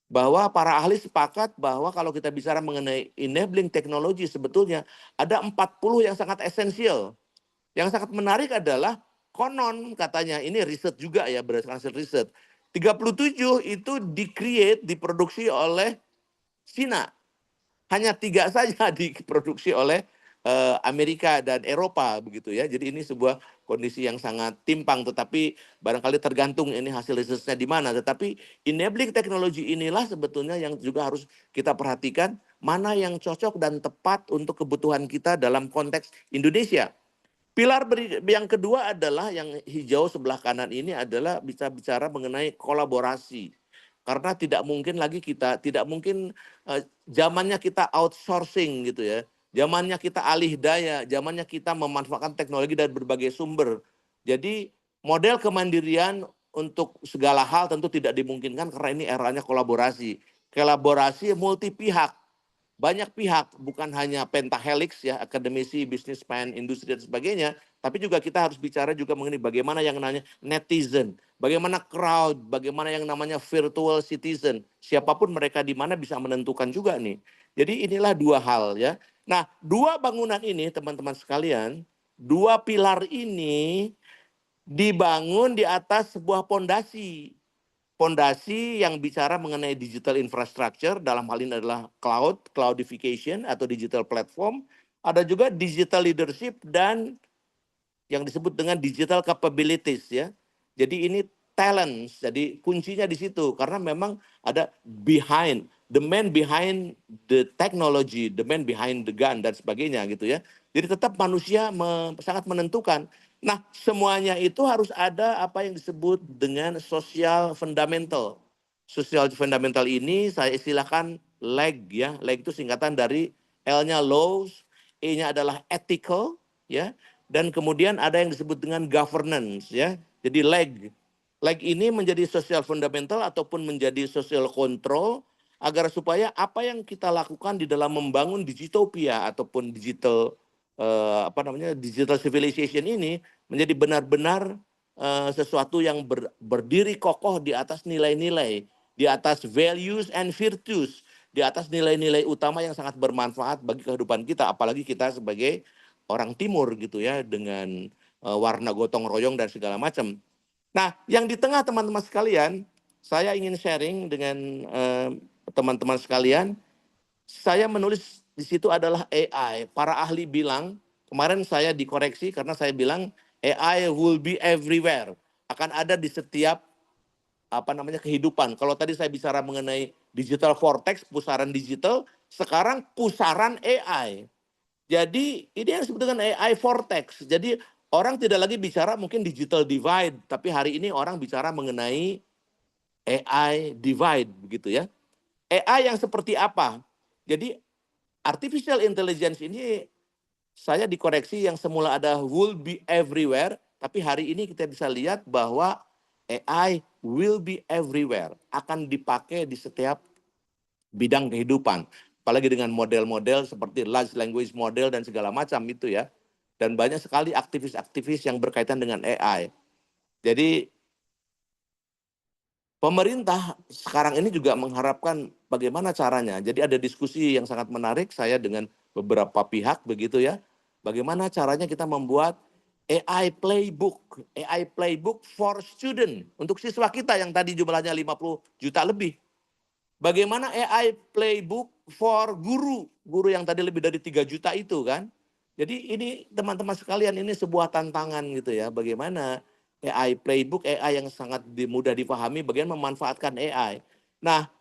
bahwa para ahli sepakat bahwa kalau kita bicara mengenai enabling teknologi, sebetulnya ada 40 yang sangat esensial. Yang sangat menarik adalah konon katanya, ini riset juga ya, berdasarkan hasil riset, 37 itu diproduksi oleh Cina. Hanya 3 saja diproduksi oleh Amerika dan Eropa begitu ya. Jadi ini sebuah kondisi yang sangat timpang, tetapi barangkali tergantung ini hasil risetnya di mana. Tetapi enabling teknologi inilah sebetulnya yang juga harus kita perhatikan, mana yang cocok dan tepat untuk kebutuhan kita dalam konteks Indonesia. Pilar yang kedua adalah yang hijau sebelah kanan ini adalah bisa bicara mengenai kolaborasi. Karena tidak mungkin zamannya kita outsourcing gitu ya. Zamannya kita alih daya, zamannya kita memanfaatkan teknologi dari berbagai sumber. Jadi model kemandirian untuk segala hal tentu tidak dimungkinkan karena ini eranya kolaborasi. Kolaborasi multi pihak. Banyak pihak, bukan hanya pentahelix ya, akademisi, businessman, industri dan sebagainya, tapi juga kita harus bicara juga mengenai bagaimana yang namanya netizen, bagaimana crowd, bagaimana yang namanya virtual citizen, siapapun mereka di mana bisa menentukan juga nih. Jadi inilah 2 hal ya. Nah, 2 bangunan ini teman-teman sekalian, 2 pilar ini dibangun di atas sebuah pondasi. Pondasi yang bicara mengenai digital infrastructure, dalam hal ini adalah cloudification atau digital platform. Ada juga digital leadership dan yang disebut dengan digital capabilities ya. Jadi ini talents, jadi kuncinya di situ. Karena memang ada the man behind the technology, the man behind the gun, dan sebagainya gitu ya. Jadi tetap manusia sangat menentukan. Nah, semuanya itu harus ada apa yang disebut dengan social fundamental. Social fundamental ini saya istilahkan LEG ya. LEG itu singkatan dari L-nya laws, E-nya adalah ethical ya, dan kemudian ada yang disebut dengan governance ya. Jadi LEG. LEG ini menjadi social fundamental ataupun menjadi social control agar supaya apa yang kita lakukan di dalam membangun digitopia ataupun digital digital civilization ini menjadi benar-benar sesuatu yang berdiri kokoh di atas nilai-nilai, di atas values and virtues, di atas nilai-nilai utama yang sangat bermanfaat bagi kehidupan kita, apalagi kita sebagai orang timur gitu ya, dengan warna gotong royong dan segala macam. Nah, yang di tengah teman-teman sekalian, saya ingin sharing dengan teman-teman sekalian. Saya menulis di situ adalah AI. Para ahli bilang, kemarin saya dikoreksi karena saya bilang AI will be everywhere. Akan ada di setiap kehidupan. Kalau tadi saya bicara mengenai digital vortex, pusaran digital, sekarang pusaran AI. Jadi ini yang disebut dengan AI vortex. Jadi orang tidak lagi bicara mungkin digital divide, tapi hari ini orang bicara mengenai AI divide begitu ya. AI yang seperti apa? Jadi artificial intelligence ini saya dikoreksi yang semula ada will be everywhere, tapi hari ini kita bisa lihat bahwa AI will be everywhere, akan dipakai di setiap bidang kehidupan. Apalagi dengan model-model seperti large language model dan segala macam itu ya. Dan banyak sekali aktivis-aktivis yang berkaitan dengan AI. Jadi pemerintah sekarang ini juga mengharapkan bagaimana caranya. Jadi ada diskusi yang sangat menarik saya dengan beberapa pihak begitu ya. Bagaimana caranya kita membuat AI playbook for student, untuk siswa kita yang tadi jumlahnya 50 juta lebih. Bagaimana AI playbook for guru yang tadi lebih dari 3 juta itu kan. Jadi ini teman-teman sekalian, ini sebuah tantangan gitu ya. Bagaimana AI playbook, AI yang sangat mudah dipahami, bagaimana memanfaatkan AI. Nah,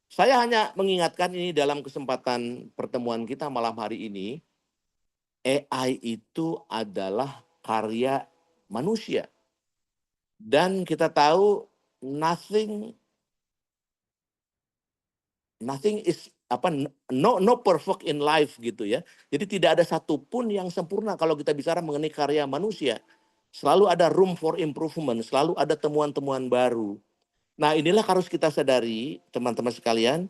saya hanya mengingatkan ini dalam kesempatan pertemuan kita malam hari ini, AI itu adalah karya manusia. Dan kita tahu nothing is no perfect in life gitu ya. Jadi tidak ada satupun yang sempurna kalau kita bicara mengenai karya manusia. Selalu ada room for improvement, selalu ada temuan-temuan baru. Nah, inilah harus kita sadari, teman-teman sekalian,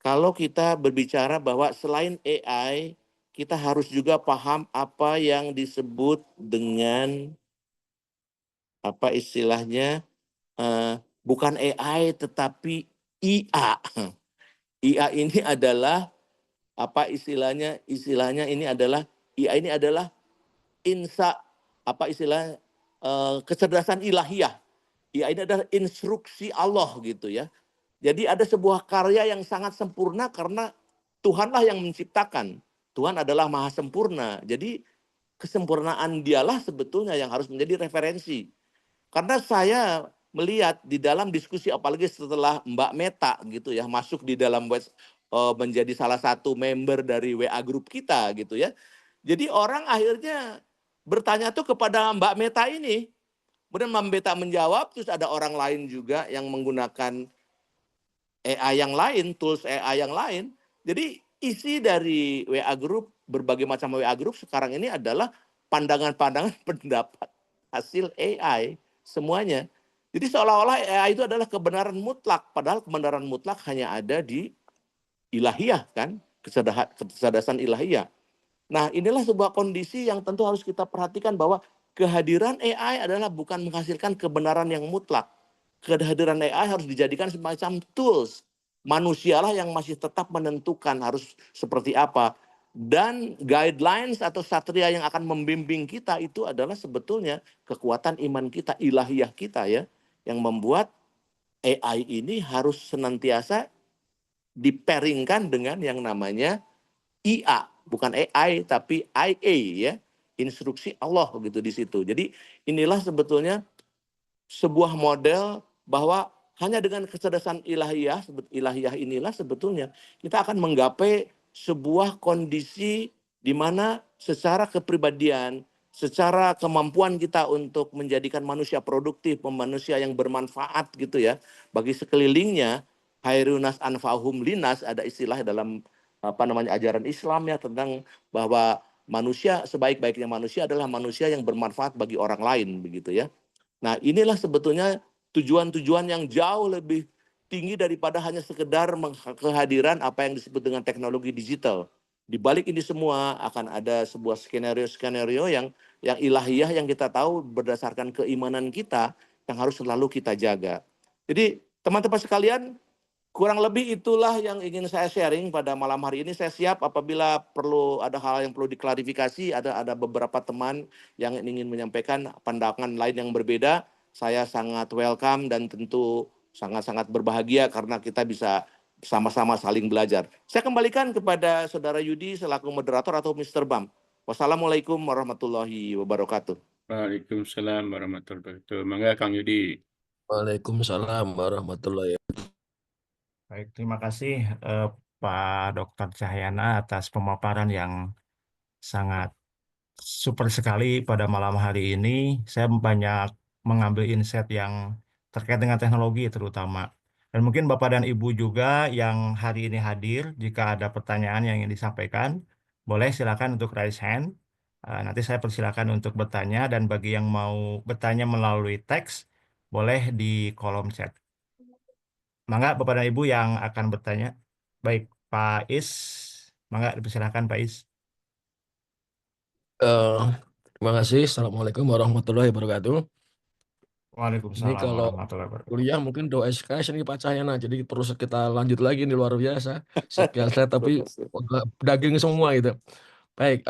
kalau kita berbicara bahwa selain AI, kita harus juga paham apa yang disebut dengan apa istilahnya, bukan AI tetapi IA. IA ini adalah apa istilahnya? Istilahnya ini adalah IA ini adalah apa istilah kecerdasan ilahiyah. IA ini adalah instruksi Allah gitu ya. Jadi ada sebuah karya yang sangat sempurna karena Tuhanlah yang menciptakan. Tuhan adalah maha sempurna. Jadi kesempurnaan dialah sebetulnya yang harus menjadi referensi. Karena saya melihat di dalam diskusi apalagi setelah Mbak Meta gitu ya masuk di dalam menjadi salah satu member dari WA grup kita gitu ya. Jadi orang akhirnya bertanya tuh kepada Mbak Meta ini. Kemudian Mbak Meta menjawab, terus ada orang lain juga yang menggunakan AI yang lain, tools AI yang lain. Jadi isi dari WA Group, berbagai macam WA Group sekarang ini adalah pandangan-pandangan pendapat hasil AI semuanya. Jadi seolah-olah AI itu adalah kebenaran mutlak, padahal kebenaran mutlak hanya ada di ilahiyah kan, kecerdasan ilahiyah. Nah, inilah sebuah kondisi yang tentu harus kita perhatikan bahwa kehadiran AI adalah bukan menghasilkan kebenaran yang mutlak. Kehadiran AI harus dijadikan semacam tools. Manusialah yang masih tetap menentukan harus seperti apa. Dan guidelines atau satria yang akan membimbing kita itu adalah sebetulnya kekuatan iman kita, ilahiyah kita ya. Yang membuat AI ini harus senantiasa diperingkan dengan yang namanya IA, bukan AI tapi IA ya, instruksi Allah gitu di situ. Jadi inilah sebetulnya sebuah model bahwa hanya dengan kecerdasan ilahiyah inilah sebetulnya kita akan menggapai sebuah kondisi di mana secara kepribadian, secara kemampuan kita untuk menjadikan manusia produktif, manusia yang bermanfaat gitu ya, bagi sekelilingnya, khairunas anfa'uhum linas, ada istilah dalam ajaran Islam ya tentang bahwa manusia sebaik-baiknya manusia adalah manusia yang bermanfaat bagi orang lain begitu ya. Nah, inilah sebetulnya tujuan-tujuan yang jauh lebih tinggi daripada hanya sekedar kehadiran apa yang disebut dengan teknologi digital. Di balik ini semua akan ada sebuah skenario-skenario yang ilahiyah yang kita tahu berdasarkan keimanan kita yang harus selalu kita jaga. Jadi, teman-teman sekalian, kurang lebih itulah yang ingin saya sharing pada malam hari ini. Saya siap apabila perlu ada hal yang perlu diklarifikasi, ada beberapa teman yang ingin menyampaikan pandangan lain yang berbeda. Saya sangat welcome dan tentu sangat-sangat berbahagia karena kita bisa sama-sama saling belajar. Saya kembalikan kepada Saudara Yudi selaku moderator atau Mr. Bam. Wassalamualaikum warahmatullahi wabarakatuh. Waalaikumsalam warahmatullahi wabarakatuh. Mangga Kang Yudi. Waalaikumsalam warahmatullahi wabarakatuh. Baik, terima kasih Pak Dr. Cahyana atas pemaparan yang sangat super sekali pada malam hari ini. Saya banyak mengambil insight yang terkait dengan teknologi terutama. Dan mungkin Bapak dan Ibu juga yang hari ini hadir, jika ada pertanyaan yang ingin disampaikan, boleh silakan untuk raise hand. Nanti saya persilakan untuk bertanya, dan bagi yang mau bertanya melalui teks, boleh di kolom chat. Mangga Bapak dan Ibu yang akan bertanya. Baik, Pak Is. Mangga dipersilakan Pak Is. Terima kasih. Assalamualaikum warahmatullahi wabarakatuh. Ini Waalaikumsalam kalau warahmatullahi wabarakatuh. kuliah mungkin doa SKS ini Pak Cahyana, jadi perlu kita lanjut lagi nih luar biasa. Sekian slide tapi daging semua itu. Baik,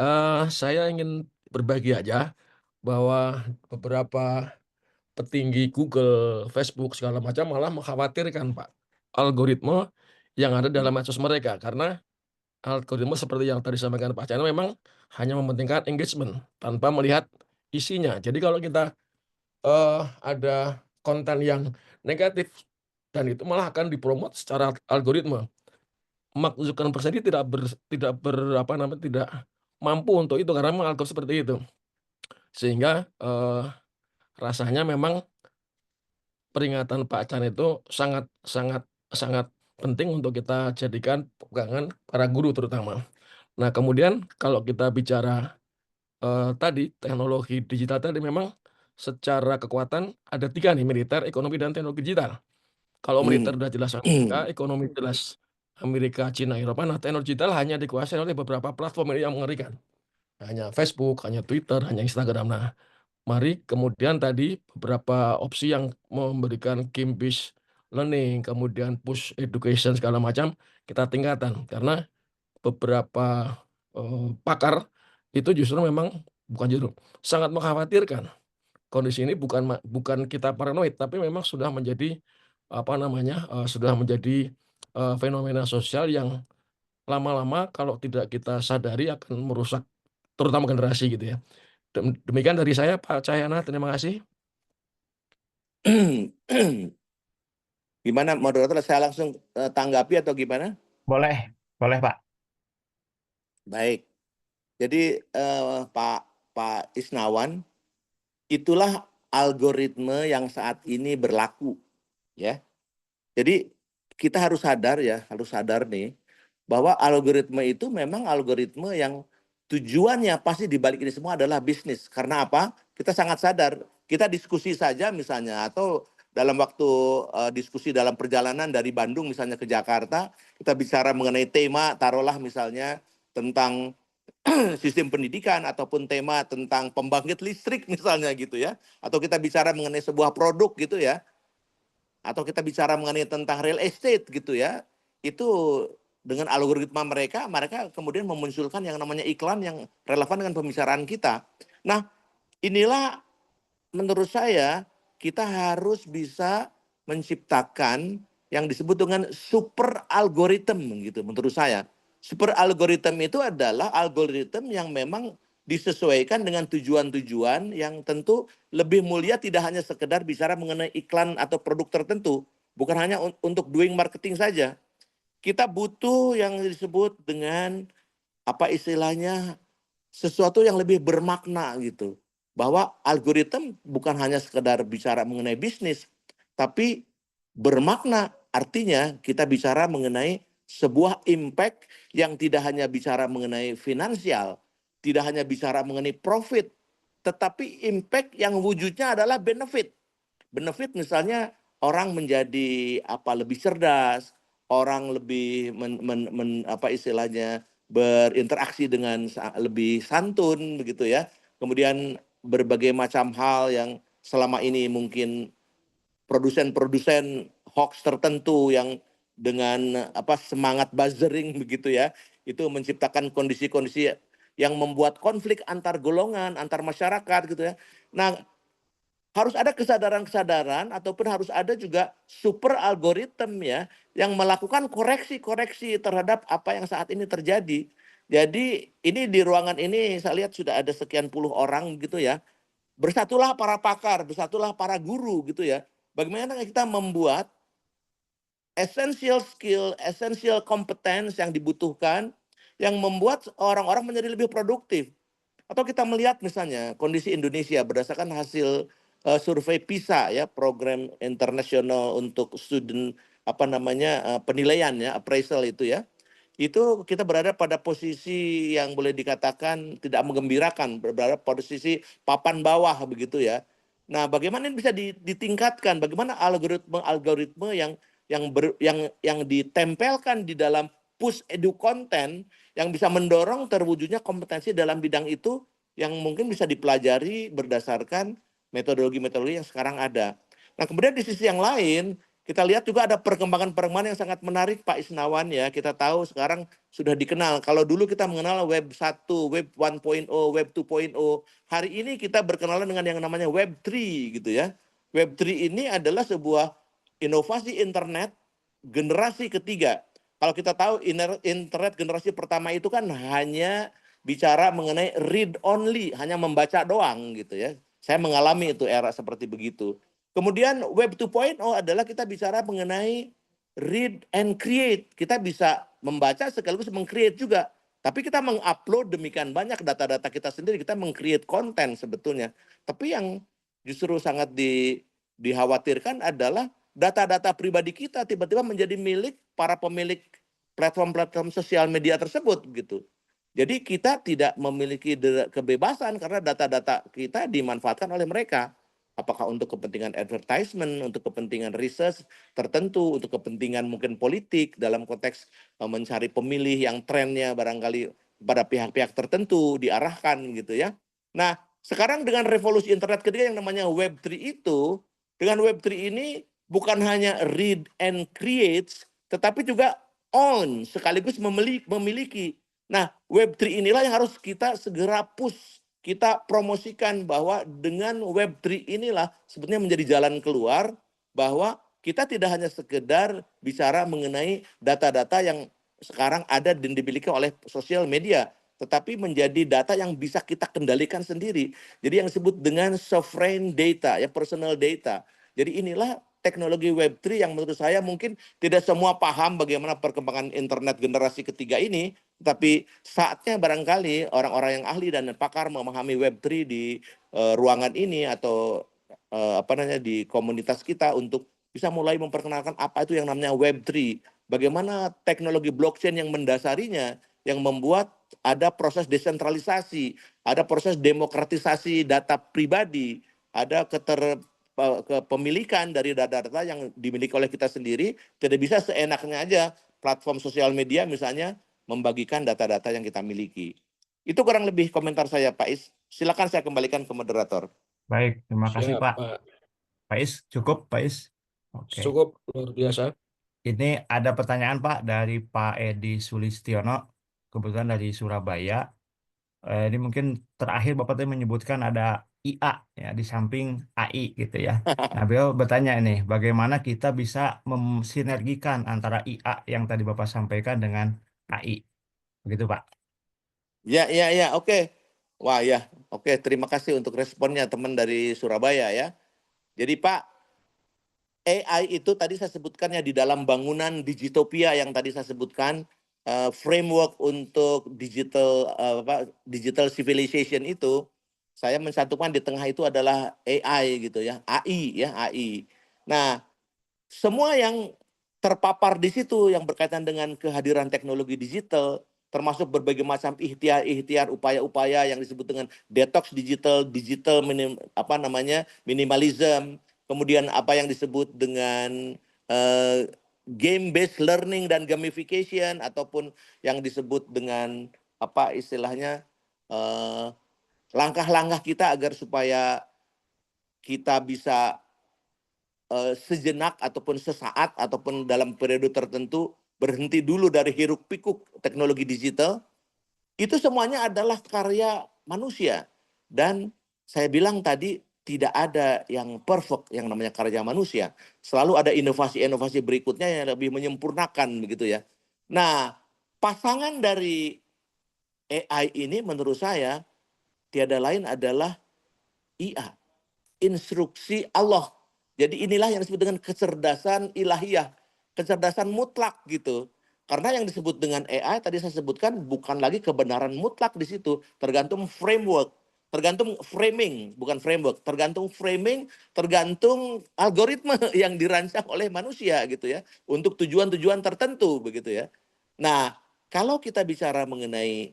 saya ingin berbagi aja bahwa beberapa petinggi Google, Facebook segala macam malah mengkhawatirkan Pak algoritma yang ada dalam medsos mereka, karena algoritma seperti yang tadi disampaikan Pak Cahyana memang hanya mementingkan engagement tanpa melihat isinya. Jadi kalau kita ada konten yang negatif dan itu malah akan dipromot secara algoritma. Mark Zuckerberg sendiri tidak mampu untuk itu karena mengatur seperti itu. Sehingga rasanya memang peringatan Pak Chan itu sangat penting untuk kita jadikan pegangan para guru terutama. Nah, kemudian kalau kita bicara tadi teknologi digital tadi memang secara kekuatan ada 3 nih, militer, ekonomi, dan teknologi digital. Kalau militer udah jelas Amerika, ekonomi jelas Amerika, Cina, Eropa. Nah, teknologi digital hanya dikuasai oleh beberapa platform ini yang mengerikan. Hanya Facebook, hanya Twitter, hanya Instagram. Nah, mari kemudian tadi beberapa opsi yang memberikan game-based learning, kemudian push education segala macam kita tingkatkan. Karena beberapa pakar itu justru memang bukan justru sangat mengkhawatirkan kondisi ini bukan kita paranoid, tapi memang sudah menjadi apa namanya sudah menjadi fenomena sosial yang lama-lama kalau tidak kita sadari akan merusak terutama generasi gitu ya. Demikian dari saya Pak Cahyana, terima kasih. Gimana moderator, saya langsung tanggapi atau gimana? Boleh, boleh Pak. Baik. Jadi Pak Isnawan, itulah algoritma yang saat ini berlaku, ya. Jadi kita harus sadar nih bahwa algoritma itu memang algoritma yang tujuannya pasti dibalik ini semua adalah bisnis. Karena apa? Kita sangat sadar. Kita diskusi saja misalnya, atau dalam waktu diskusi dalam perjalanan dari Bandung misalnya ke Jakarta, kita bicara mengenai tema, taruhlah misalnya tentang sistem pendidikan ataupun tema tentang pembangkit listrik misalnya gitu ya, atau kita bicara mengenai sebuah produk gitu ya, atau kita bicara mengenai tentang real estate gitu ya, itu dengan algoritma mereka kemudian memunculkan yang namanya iklan yang relevan dengan pembicaraan kita. Nah, inilah menurut saya kita harus bisa menciptakan yang disebut dengan super algoritma gitu menurut saya. Super algoritma itu adalah algoritma yang memang disesuaikan dengan tujuan-tujuan yang tentu lebih mulia, tidak hanya sekedar bicara mengenai iklan atau produk tertentu, bukan hanya untuk doing marketing saja. Kita butuh yang disebut dengan apa istilahnya, sesuatu yang lebih bermakna gitu. Bahwa algoritma bukan hanya sekedar bicara mengenai bisnis, tapi bermakna, artinya kita bicara mengenai sebuah impact yang tidak hanya bicara mengenai finansial, tidak hanya bicara mengenai profit, tetapi impact yang wujudnya adalah benefit. Benefit misalnya orang menjadi lebih cerdas, orang lebih apa istilahnya berinteraksi dengan lebih santun begitu ya. Kemudian berbagai macam hal yang selama ini mungkin produsen-produsen hoax tertentu yang dengan semangat buzzering begitu ya, itu menciptakan kondisi-kondisi yang membuat konflik antar golongan, antar masyarakat gitu ya. Nah, harus ada kesadaran-kesadaran ataupun harus ada juga super algoritma ya yang melakukan koreksi-koreksi terhadap apa yang saat ini terjadi. Jadi ini di ruangan ini saya lihat sudah ada sekian puluh orang gitu ya. Bersatulah para pakar, bersatulah para guru gitu ya. Bagaimana kita membuat essential skill, essential competence yang dibutuhkan yang membuat orang-orang menjadi lebih produktif. Atau kita melihat misalnya kondisi Indonesia berdasarkan hasil survei PISA ya, program internasional untuk student penilaian ya, appraisal itu ya. Itu kita berada pada posisi yang boleh dikatakan tidak menggembirakan, berada pada posisi papan bawah begitu ya. Nah, bagaimana ini bisa ditingkatkan? Bagaimana algoritma yang ditempelkan di dalam push edu content yang bisa mendorong terwujudnya kompetensi dalam bidang itu yang mungkin bisa dipelajari berdasarkan metodologi-metodologi yang sekarang ada. Nah, kemudian di sisi yang lain, kita lihat juga ada perkembangan-perkembangan yang sangat menarik Pak Isnawan ya. Kita tahu sekarang sudah dikenal. Kalau dulu kita mengenal Web 1, Web 1.0, Web 2.0. Hari ini kita berkenalan dengan yang namanya Web 3 gitu ya. Web 3 ini adalah sebuah inovasi internet generasi ketiga. Kalau kita tahu internet generasi pertama itu kan hanya bicara mengenai read only, hanya membaca doang gitu ya. Saya mengalami itu era seperti begitu. Kemudian Web 2.0 adalah kita bicara mengenai read and create. Kita bisa membaca sekaligus meng-create juga. Tapi kita meng-upload demikian banyak data-data kita sendiri, kita meng-create konten sebetulnya. Tapi yang justru sangat dikhawatirkan adalah data-data pribadi kita tiba-tiba menjadi milik para pemilik platform-platform sosial media tersebut gitu. Jadi kita tidak memiliki kebebasan karena data-data kita dimanfaatkan oleh mereka. Apakah untuk kepentingan advertisement, untuk kepentingan research tertentu, untuk kepentingan mungkin politik dalam konteks mencari pemilih yang trennya barangkali pada pihak-pihak tertentu diarahkan gitu ya. Nah, sekarang dengan revolusi internet ketiga yang namanya Web3 itu, dengan Web3 ini bukan hanya read and create, tetapi juga own sekaligus memiliki. Nah, Web3 inilah yang harus kita segera push, kita promosikan bahwa dengan Web3 inilah sebetulnya menjadi jalan keluar bahwa kita tidak hanya sekedar bicara mengenai data-data yang sekarang ada dan dimiliki oleh sosial media, tetapi menjadi data yang bisa kita kendalikan sendiri. Jadi yang disebut dengan sovereign data, ya personal data. Jadi inilah teknologi Web3 yang menurut saya mungkin tidak semua paham bagaimana perkembangan internet generasi ketiga ini, tapi saatnya barangkali orang-orang yang ahli dan pakar memahami Web3 di ruangan ini atau di komunitas kita untuk bisa mulai memperkenalkan apa itu yang namanya Web3. Bagaimana teknologi blockchain yang mendasarinya, yang membuat ada proses desentralisasi, ada proses demokratisasi data pribadi, ada kepemilikan dari data-data yang dimiliki oleh kita sendiri. Tidak bisa seenaknya aja platform sosial media misalnya membagikan data-data yang kita miliki. Itu kurang lebih komentar saya, Pak Is. Silakan saya kembalikan ke moderator. Baik, terima kasih Siap, Pak. Pak. Pak Is, cukup Pak Is? Oke. Cukup luar biasa. Ini ada pertanyaan Pak dari Pak Edi Sulistiono, kebetulan dari Surabaya. Ini mungkin terakhir Bapak tadi menyebutkan ada IA ya di samping AI gitu ya. Nah, beliau bertanya ini, bagaimana kita bisa mensinergikan antara IA yang tadi Bapak sampaikan dengan AI. Begitu Pak. Ya, oke. Wah ya, oke. Terima kasih untuk responnya teman dari Surabaya ya. Jadi Pak, AI itu tadi saya sebutkannya di dalam bangunan Digitopia yang tadi saya sebutkan, framework untuk digital civilization itu, saya mencantumkan di tengah itu adalah AI gitu ya, AI. Nah, semua yang terpapar di situ yang berkaitan dengan kehadiran teknologi digital, termasuk berbagai macam ikhtiar upaya-upaya yang disebut dengan detox digital minimalism, kemudian apa yang disebut dengan game based learning dan gamification, ataupun yang disebut dengan apa istilahnya langkah-langkah kita agar supaya kita bisa sejenak ataupun sesaat ataupun dalam periode tertentu berhenti dulu dari hiruk pikuk teknologi digital, itu semuanya adalah karya manusia. Dan saya bilang tadi tidak ada yang perfect yang namanya karya manusia. Selalu ada inovasi-inovasi berikutnya yang lebih menyempurnakan begitu ya. Nah, pasangan dari AI ini menurut saya tiada lain adalah IA, instruksi Allah. Jadi inilah yang disebut dengan kecerdasan ilahiyah, kecerdasan mutlak gitu. Karena yang disebut dengan AI tadi saya sebutkan bukan lagi kebenaran mutlak di situ, tergantung framework, tergantung framing, bukan framework, tergantung framing, tergantung algoritma yang dirancang oleh manusia gitu ya, untuk tujuan-tujuan tertentu begitu ya. Nah, kalau kita bicara mengenai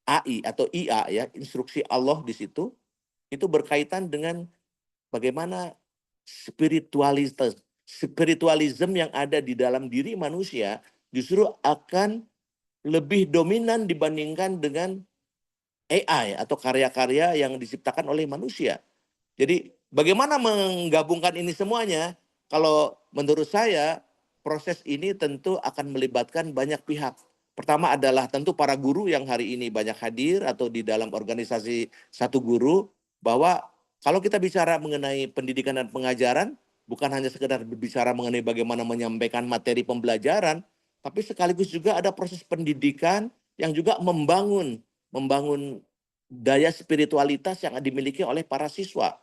AI atau IA ya, instruksi Allah di situ, itu berkaitan dengan bagaimana spiritualisme yang ada di dalam diri manusia justru akan lebih dominan dibandingkan dengan AI atau karya-karya yang diciptakan oleh manusia. Jadi bagaimana menggabungkan ini semuanya? Kalau menurut saya proses ini tentu akan melibatkan banyak pihak. Pertama adalah tentu para guru yang hari ini banyak hadir atau di dalam organisasi Satu Guru, bahwa kalau kita bicara mengenai pendidikan dan pengajaran, bukan hanya sekedar berbicara mengenai bagaimana menyampaikan materi pembelajaran, tapi sekaligus juga ada proses pendidikan yang juga membangun daya spiritualitas yang dimiliki oleh para siswa.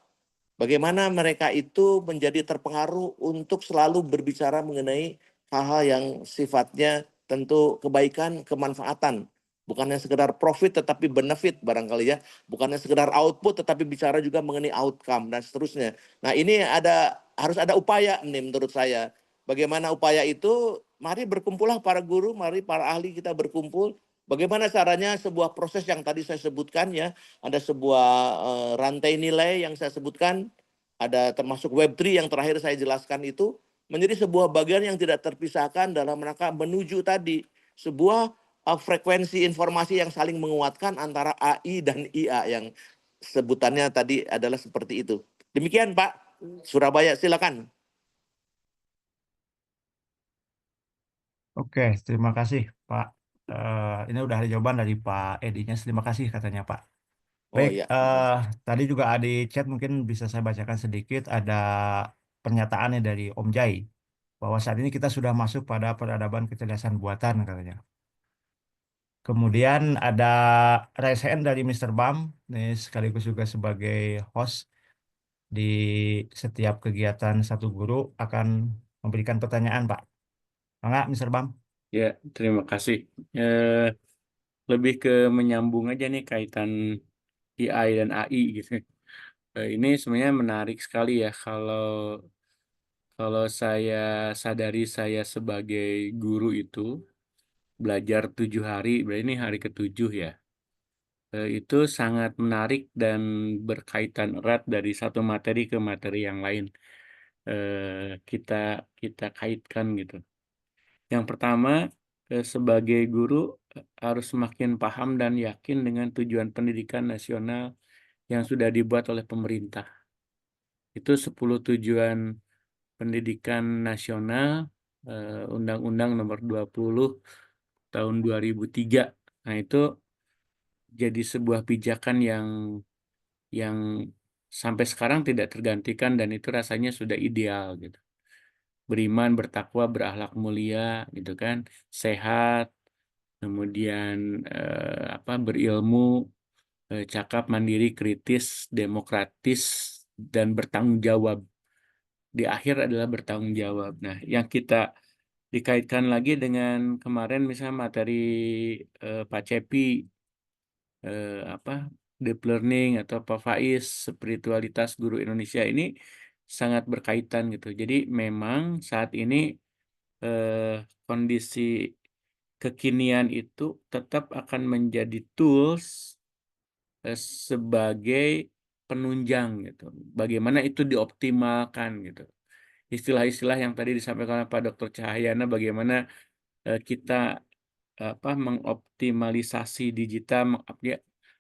Bagaimana mereka itu menjadi terpengaruh untuk selalu berbicara mengenai hal-hal yang sifatnya tentu kebaikan, kemanfaatan. Bukannya sekedar profit tetapi benefit barangkali ya. Bukannya sekedar output tetapi bicara juga mengenai outcome dan seterusnya. Nah ini harus ada upaya nih menurut saya. Bagaimana upaya itu? Mari berkumpullah para guru, mari para ahli kita berkumpul. Bagaimana caranya sebuah proses yang tadi saya sebutkan ya, ada sebuah rantai nilai yang saya sebutkan, ada termasuk Web3 yang terakhir saya jelaskan itu, menjadi sebuah bagian yang tidak terpisahkan dalam rangka menuju tadi sebuah frekuensi informasi yang saling menguatkan antara AI dan IA yang sebutannya tadi adalah seperti itu. Demikian Pak Surabaya, silakan. Oke, terima kasih Pak. Ini udah ada jawaban dari Pak Edinya. Terima kasih katanya Pak. Oh Baik, ya, tadi juga ada di chat mungkin bisa saya bacakan sedikit. Ada pernyataannya dari Om Jai bahwa saat ini kita sudah masuk pada peradaban kecerdasan buatan katanya. Kemudian ada raise hand dari Mr. Bam, ini sekaligus juga sebagai host di setiap kegiatan satu guru akan memberikan pertanyaan Pak. Enggak, Mr. Bam? Ya, terima kasih. Eh, Lebih ke menyambung aja nih kaitan AI dan AI gitu. Ini sebenarnya menarik sekali ya kalau saya sadari saya sebagai guru itu belajar 7 hari, berarti ini hari ke-7 ya. Itu sangat menarik dan berkaitan erat dari satu materi ke materi yang lain. Kita kita kaitkan gitu. Yang pertama, sebagai guru harus semakin paham dan yakin dengan tujuan pendidikan nasional yang sudah dibuat oleh pemerintah. Itu 10 tujuan pendidikan nasional, Undang-Undang Nomor 20 tahun 2003. Nah, itu jadi sebuah pijakan yang sampai sekarang tidak tergantikan dan itu rasanya sudah ideal gitu. Beriman, bertakwa, berakhlak mulia gitu kan, sehat, kemudian berilmu, cakap, mandiri, kritis, demokratis, dan bertanggung jawab. Di akhir adalah bertanggung jawab. Nah, yang kita dikaitkan lagi dengan kemarin misalnya materi Pak Cepi, deep learning atau Pak Faiz, spiritualitas guru Indonesia ini sangat berkaitan gitu. Jadi memang saat ini kondisi kekinian itu tetap akan menjadi tools sebagai penunjang gitu. Bagaimana itu dioptimalkan gitu. Istilah-istilah yang tadi disampaikan oleh Pak Dr. Cahyana, bagaimana kita mengoptimalisasi digital,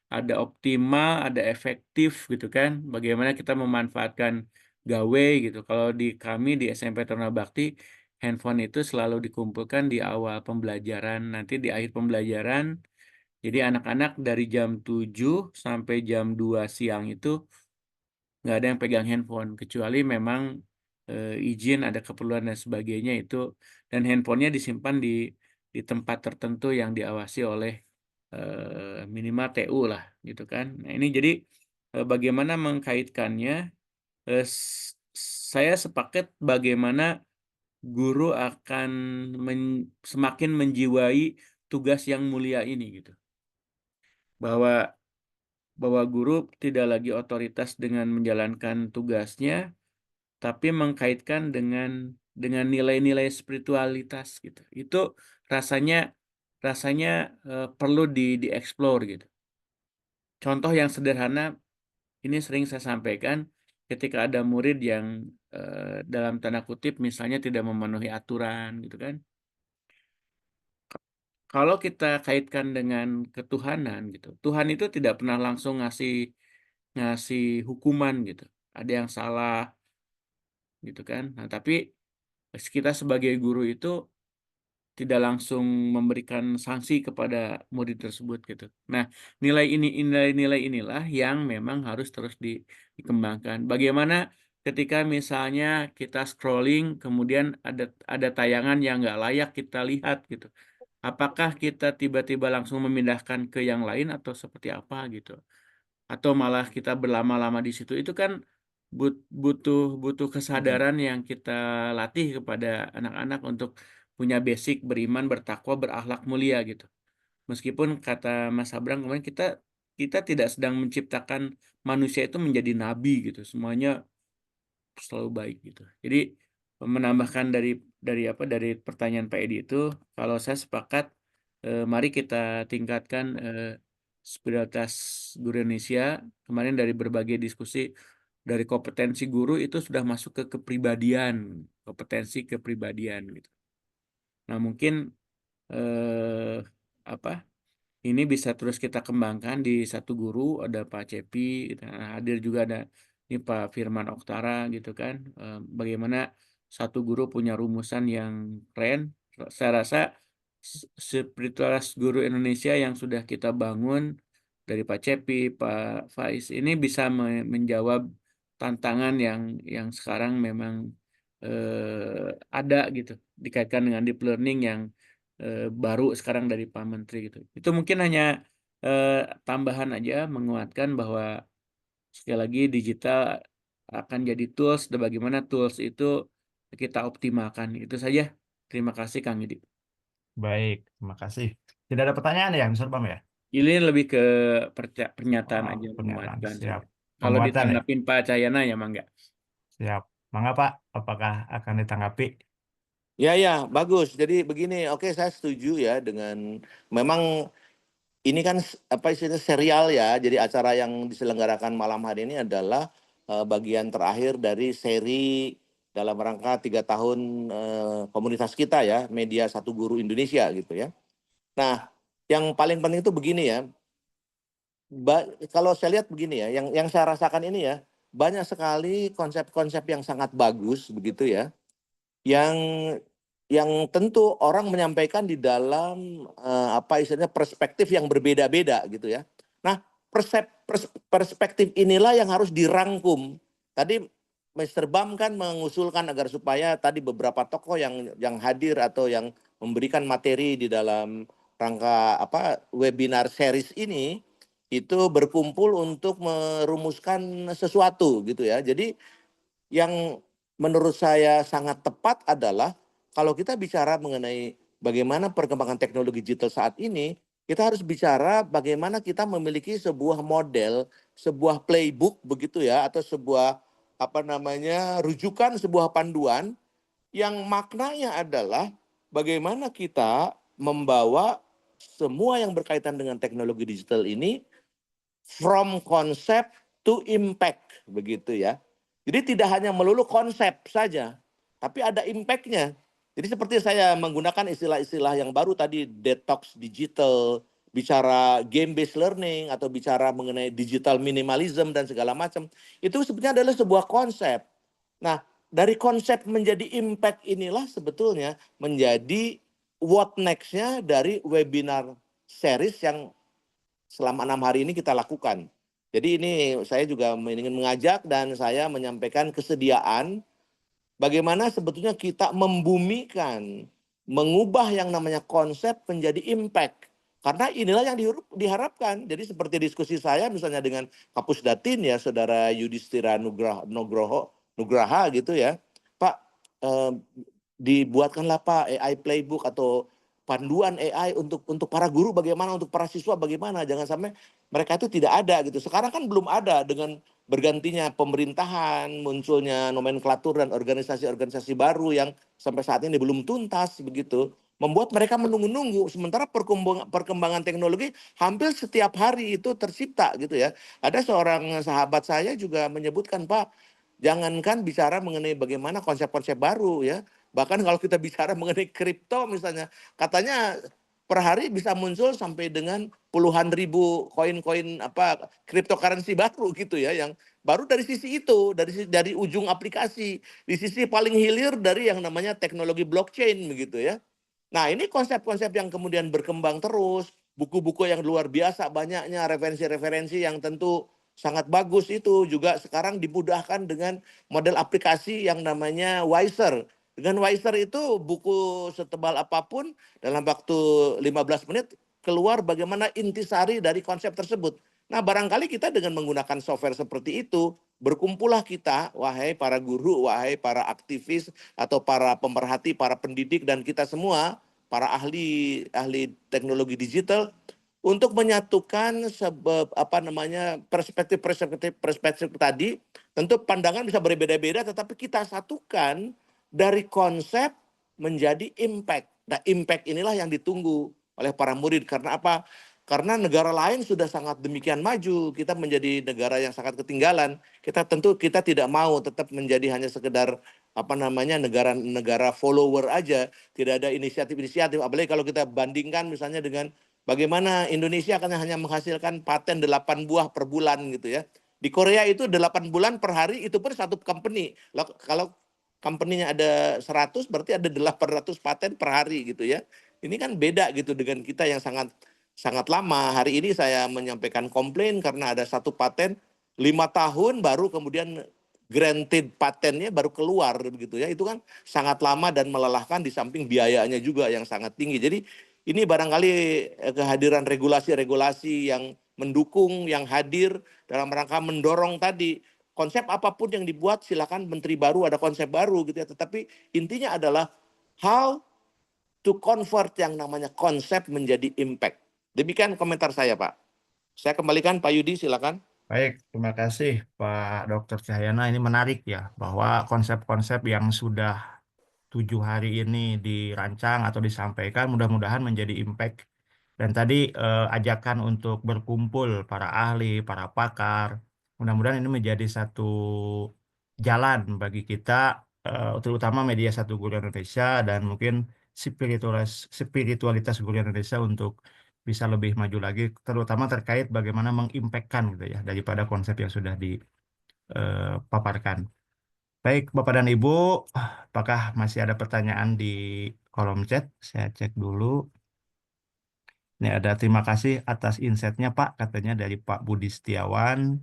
ada optimal, ada efektif gitu kan. Bagaimana kita memanfaatkan gawe gitu. Kalau di kami di SMP Taruna Bakti, handphone itu selalu dikumpulkan di awal pembelajaran, nanti di akhir pembelajaran. Jadi anak-anak dari jam 7 sampai jam 2 siang itu nggak ada yang pegang handphone, kecuali memang izin, ada keperluan dan sebagainya itu. Dan handphonenya disimpan di tempat tertentu yang diawasi oleh minimal TU lah gitu kan. Nah ini jadi bagaimana mengkaitkannya, saya sepakat bagaimana guru akan semakin menjiwai tugas yang mulia ini gitu. Bahwa guru tidak lagi otoritas dengan menjalankan tugasnya, tapi mengkaitkan dengan nilai-nilai spiritualitas gitu. Itu rasanya perlu dieksplor gitu. Contoh yang sederhana, ini sering saya sampaikan ketika ada murid yang dalam tanda kutip misalnya tidak memenuhi aturan gitu kan. Kalau kita kaitkan dengan ketuhanan gitu, Tuhan itu tidak pernah langsung ngasih hukuman gitu. Ada yang salah gitu kan. Nah, tapi kita sebagai guru itu tidak langsung memberikan sanksi kepada murid tersebut gitu. Nah, nilai-nilai inilah yang memang harus terus dikembangkan. Bagaimana ketika misalnya kita scrolling kemudian ada tayangan yang nggak layak kita lihat gitu. Apakah kita tiba-tiba langsung memindahkan ke yang lain atau seperti apa gitu? Atau malah kita berlama-lama di situ? Itu kan butuh kesadaran yang kita latih kepada anak-anak untuk punya basic beriman, bertakwa, berakhlak mulia gitu. Meskipun kata Mas Abrang kemarin kita tidak sedang menciptakan manusia itu menjadi nabi gitu, semuanya selalu baik gitu. Jadi menambahkan dari pertanyaan Pak Edi itu, kalau saya sepakat, mari kita tingkatkan spiritualitas guru Indonesia. Kemarin dari berbagai diskusi, dari kompetensi guru itu sudah masuk ke kepribadian, kompetensi kepribadian gitu. Nah mungkin apa ini bisa terus kita kembangkan di satu guru, ada Pak Cepi, hadir juga ada ini Pak Firman Oktara gitu kan. Bagaimana satu guru punya rumusan yang keren. Saya rasa spiritualitas guru Indonesia yang sudah kita bangun dari Pak Cepi, Pak Faiz ini bisa menjawab tantangan yang sekarang memang ada gitu, dikaitkan dengan deep learning yang baru sekarang dari Pak Menteri gitu. Itu mungkin hanya tambahan aja menguatkan bahwa sekali lagi digital akan jadi tools dan bagaimana tools itu kita optimalkan. Itu saja. Terima kasih Kang Yudi. Baik, terima kasih. Tidak ada pertanyaan ya, Mr. Bam ya? Ini lebih ke pernyataan Oh, aja, pernyataan menguatkan siap. saja. Kalau Penguatan ya, ditanggapin Pak Cahyana ya mangga. siap. Mangga Pak, apakah akan ditanggapi? Ya, bagus. Jadi begini, oke saya setuju ya dengan memang ini kan apa istilahnya serial ya. Jadi acara yang diselenggarakan malam hari ini adalah bagian terakhir dari seri dalam rangka 3 tahun komunitas kita ya, media Satu Guru Indonesia gitu ya. Nah, yang paling penting itu begini ya. Kalau saya lihat begini ya, yang saya rasakan ini ya, banyak sekali konsep-konsep yang sangat bagus begitu ya, yang tentu orang menyampaikan di dalam apa istilahnya perspektif yang berbeda-beda gitu ya. Nah, perspektif inilah yang harus dirangkum. Tadi Mr. Bam kan mengusulkan agar supaya tadi beberapa tokoh yang hadir atau yang memberikan materi di dalam rangka apa webinar series ini itu berkumpul untuk merumuskan sesuatu gitu ya. Jadi yang menurut saya sangat tepat adalah kalau kita bicara mengenai bagaimana perkembangan teknologi digital saat ini, kita harus bicara bagaimana kita memiliki sebuah model, sebuah playbook begitu ya, atau sebuah apa namanya rujukan, sebuah panduan yang maknanya adalah bagaimana kita membawa semua yang berkaitan dengan teknologi digital ini from concept to impact begitu ya. Jadi tidak hanya melulu konsep saja, tapi ada impact-nya. Jadi seperti saya menggunakan istilah-istilah yang baru tadi, detox digital, bicara game based learning atau bicara mengenai digital minimalism dan segala macam, itu sebenarnya adalah sebuah konsep. Nah, dari konsep menjadi impact inilah sebetulnya menjadi what next-nya dari webinar series yang selama 6 hari ini kita lakukan. Jadi ini saya juga ingin mengajak dan saya menyampaikan kesediaan bagaimana sebetulnya kita membumikan, mengubah yang namanya konsep menjadi impact. Karena inilah yang diharapkan. Jadi seperti diskusi saya misalnya dengan Kapus Datin ya, Saudara Yudhistira Nugraha gitu ya. Pak, dibuatkanlah Pak AI playbook atau panduan AI untuk para guru bagaimana, untuk para siswa bagaimana. Jangan sampai mereka itu tidak ada gitu. Sekarang kan belum ada dengan bergantinya pemerintahan, munculnya nomenklatur dan organisasi-organisasi baru yang sampai saat ini belum tuntas begitu. Membuat mereka menunggu-nunggu, sementara perkembangan teknologi hampir setiap hari itu tercipta gitu ya. Ada seorang sahabat saya juga menyebutkan, Pak, jangankan bicara mengenai bagaimana konsep-konsep baru ya. Bahkan kalau kita bicara mengenai kripto misalnya, katanya per hari bisa muncul sampai dengan puluhan ribu koin-koin apa cryptocurrency baru gitu ya, yang baru dari sisi itu, dari ujung aplikasi, di sisi paling hilir dari yang namanya teknologi blockchain begitu ya. Nah, ini konsep-konsep yang kemudian berkembang terus, buku-buku yang luar biasa banyaknya, referensi-referensi yang tentu sangat bagus itu juga sekarang dimudahkan dengan model aplikasi yang namanya Wiser. Dengan Wiser itu buku setebal apapun dalam waktu 15 menit keluar bagaimana intisari dari konsep tersebut. Nah, barangkali kita dengan menggunakan software seperti itu, berkumpullah kita, wahai para guru, wahai para aktivis, atau para pemerhati, para pendidik, dan kita semua, para ahli teknologi digital, untuk menyatukan perspektif tadi. Tentu pandangan bisa berbeda-beda, tetapi kita satukan dari konsep menjadi impact. Nah, impact inilah yang ditunggu oleh para murid. Karena apa? Karena negara lain sudah sangat demikian maju, kita menjadi negara yang sangat ketinggalan. Kita tidak mau tetap menjadi hanya sekedar negara follower aja, tidak ada inisiatif-inisiatif. Apalagi kalau kita bandingkan misalnya dengan bagaimana Indonesia kan hanya menghasilkan paten 8 buah per bulan gitu ya. Di Korea itu 8 bulan per hari, itu pun satu company. Kalau company-nya ada 100, berarti ada 800 paten per hari gitu ya. Ini kan beda gitu dengan kita yang sangat lama. Hari ini saya menyampaikan komplain karena ada satu paten 5 tahun baru kemudian granted patennya baru keluar begitu ya. Itu kan sangat lama dan melelahkan, di samping biayanya juga yang sangat tinggi. Jadi ini barangkali kehadiran regulasi-regulasi yang mendukung, yang hadir dalam rangka mendorong tadi. Konsep apapun yang dibuat, silakan menteri baru ada konsep baru gitu ya. Tetapi intinya adalah how to convert yang namanya konsep menjadi impact. Demikian komentar saya, Pak. Saya kembalikan Pak Yudi, silakan. Baik, terima kasih Pak Dr. Cahyana. Ini menarik ya, bahwa konsep-konsep yang sudah 7 hari ini dirancang atau disampaikan mudah-mudahan menjadi impact. Dan tadi ajakan untuk berkumpul para ahli, para pakar, mudah-mudahan ini menjadi satu jalan bagi kita, terutama media Satu Guru Indonesia dan mungkin spiritualitas Guru Indonesia untuk bisa lebih maju lagi, terutama terkait bagaimana mengimpactkan gitu ya, daripada konsep yang sudah dipaparkan. Baik, Bapak dan Ibu, apakah masih ada pertanyaan di kolom chat? Saya cek dulu. Ini ada terima kasih atas insight-nya Pak, katanya dari Pak Budi Setiawan.